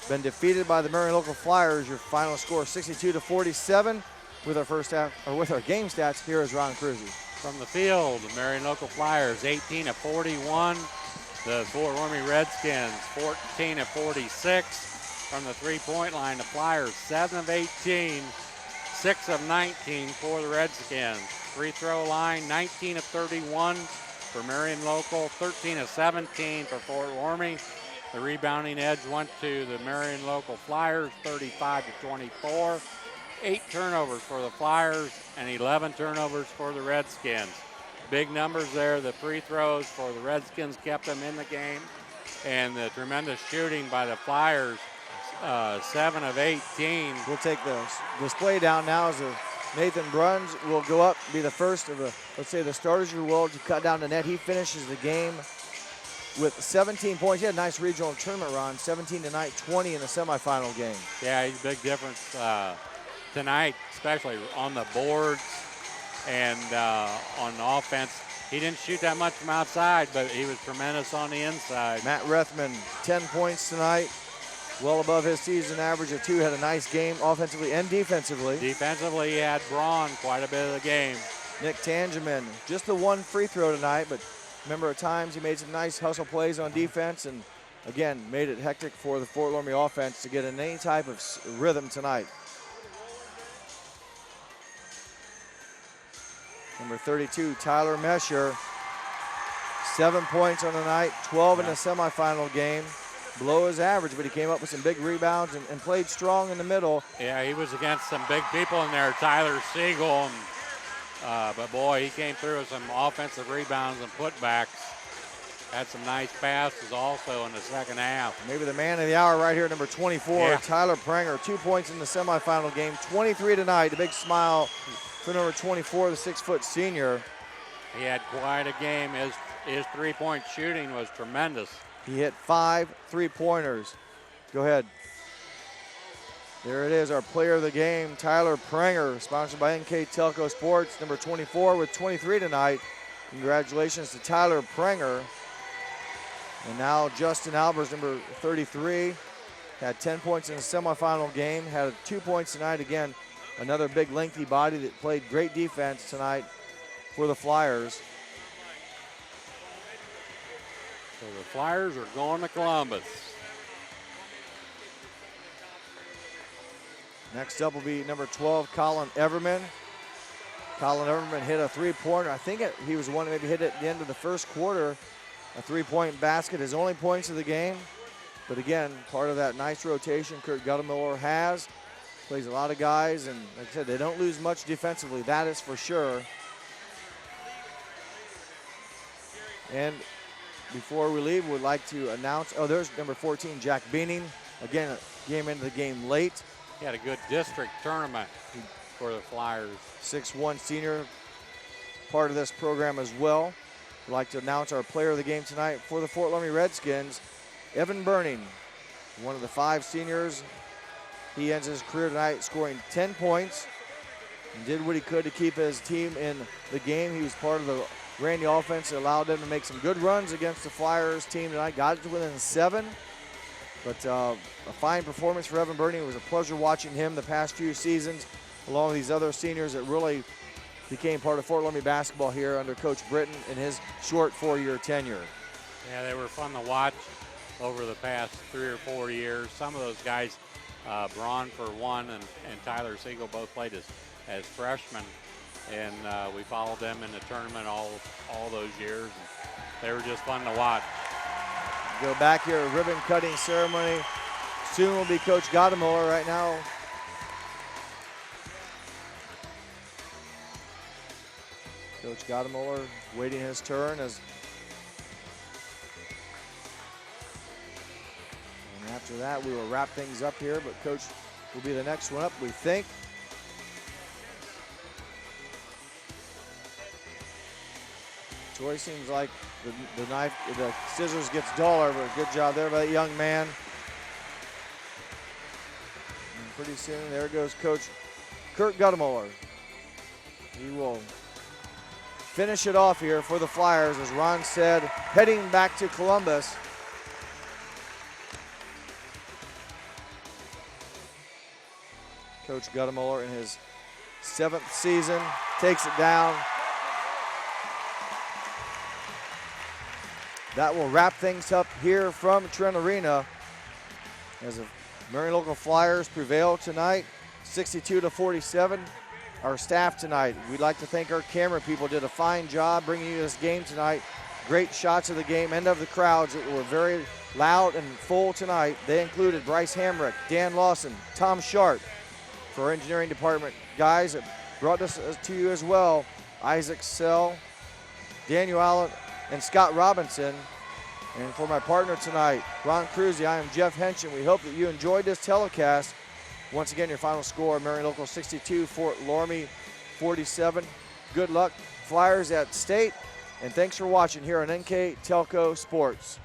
S1: been defeated by the Marion local Flyers. Your final score 62-47. With our first half, or with our game stats, here is Ron Cruzy.
S2: From the field, the Marion local Flyers 18-41. The Fort Loramie Redskins 14-46. From the three-point line, the Flyers 7 of 18, 6 of 19 for the Redskins. Free throw line 19 of 31 for Marion local, 13 of 17 for Fort Loramie. The rebounding edge went to the Marion local Flyers, 35-24. 8 turnovers for the Flyers and 11 turnovers for the Redskins. Big numbers there. The free throws for the Redskins kept them in the game, and the tremendous shooting by the Flyers, 7 of 18.
S1: We'll take the display down now as Nathan Bruns will go up, be the first of the, let's say, the starters of your world to cut down the net. He finishes the game with 17 points. He had a nice regional tournament run, 17 tonight, 20 in the semifinal game.
S2: Yeah, he's a big difference tonight, especially on the boards and on offense. He didn't shoot that much from outside, but he was tremendous on the inside.
S1: Matt Rethman, 10 points tonight, well above his season average of 2. Had a nice game offensively and defensively.
S2: Defensively, he had Braun quite a bit of the game.
S1: Nick Tangeman, just the 1 free throw tonight, but remember at times he made some nice hustle plays on defense and, again, made it hectic for the Fort Loramie offense to get in any type of rhythm tonight. Number 32, Tyler Mescher, 7 points on the night, 12 in the semifinal game. Below his average, but he came up with some big rebounds and played strong in the middle.
S2: Yeah, he was against some big people in there, Tyler Siegel, and, but boy, he came through with some offensive rebounds and putbacks. Had some nice passes also in the second half.
S1: Maybe the man of the hour right here, number 24,
S2: yeah.
S1: Tyler Pranger, 2 points in the semifinal game, 23 tonight. The big smile for number 24, the 6-foot senior.
S2: He had quite a game. His three-point shooting was tremendous.
S1: He hit 5 3-pointers. Go ahead. There it is, our player of the game, Tyler Pranger, sponsored by NKTelco Sports, number 24 with 23 tonight. Congratulations to Tyler Pranger. And now Justin Albers, number 33, had 10 points in the semifinal game, had 2 points tonight. Again, another big lengthy body that played great defense tonight for the Flyers.
S2: So the Flyers are going to Columbus.
S1: Next up will be number 12, Colin Everman. Colin Everman hit a three-pointer. I think he was the one that maybe hit it at the end of the first quarter. A three-point basket, his only points of the game. But again, part of that nice rotation Kurt Guttemiller has. Plays a lot of guys, and like I said, they don't lose much defensively. That is for sure. And before we leave, we'd like to announce, there's number 14, Jack Beaning. Again, came into the game late.
S2: He had a good district tournament for the Flyers.
S1: 6'1" senior, part of this program as well. We'd like to announce our player of the game tonight for the Fort Loramie Redskins, Evan Burning, one of the 5 seniors. He ends his career tonight scoring 10 points and did what he could to keep his team in the game. He was part of the Randy offense that allowed them to make some good runs against the Flyers team tonight. Got it to within 7. But a fine performance for Evan Burning. It was a pleasure watching him the past few seasons, along with these other seniors that really became part of Fort Loramie basketball here under Coach Britton in his short 4-year tenure.
S2: Yeah, they were fun to watch over the past 3 or 4 years. Some of those guys, Braun for one and Tyler Siegel, both played as freshmen. And we followed them in the tournament all those years. And they were just fun to watch.
S1: Go back here, ribbon cutting ceremony. Soon will be Coach Gottemoller right now. Coach Gottemoller waiting his turn and after that we will wrap things up here, but Coach will be the next one up, we think. Troy seems like the scissors gets duller, but good job there by that young man. And pretty soon, there goes Coach Kurt Guttemoller. He will finish it off here for the Flyers, as Ron said, heading back to Columbus. Coach Guttemoller in his 7th season takes it down. That will wrap things up here from Trent Arena as the Marion local Flyers prevail tonight, 62-47. Our staff tonight, we'd like to thank our camera people, did a fine job bringing you this game tonight. Great shots of the game and of the crowds that were very loud and full tonight. They included Bryce Hamrick, Dan Lawson, Tom Sharp. For our engineering department guys that brought this to you as well, Isaac Sell, Daniel Allen, and Scott Robinson. And for my partner tonight, Ron Cruzy, I am Jeff Henshin. We hope that you enjoyed this telecast. Once again, your final score, Marion Local 62, Fort Loramie 47. Good luck, Flyers at state. And thanks for watching here on NKTelco Sports.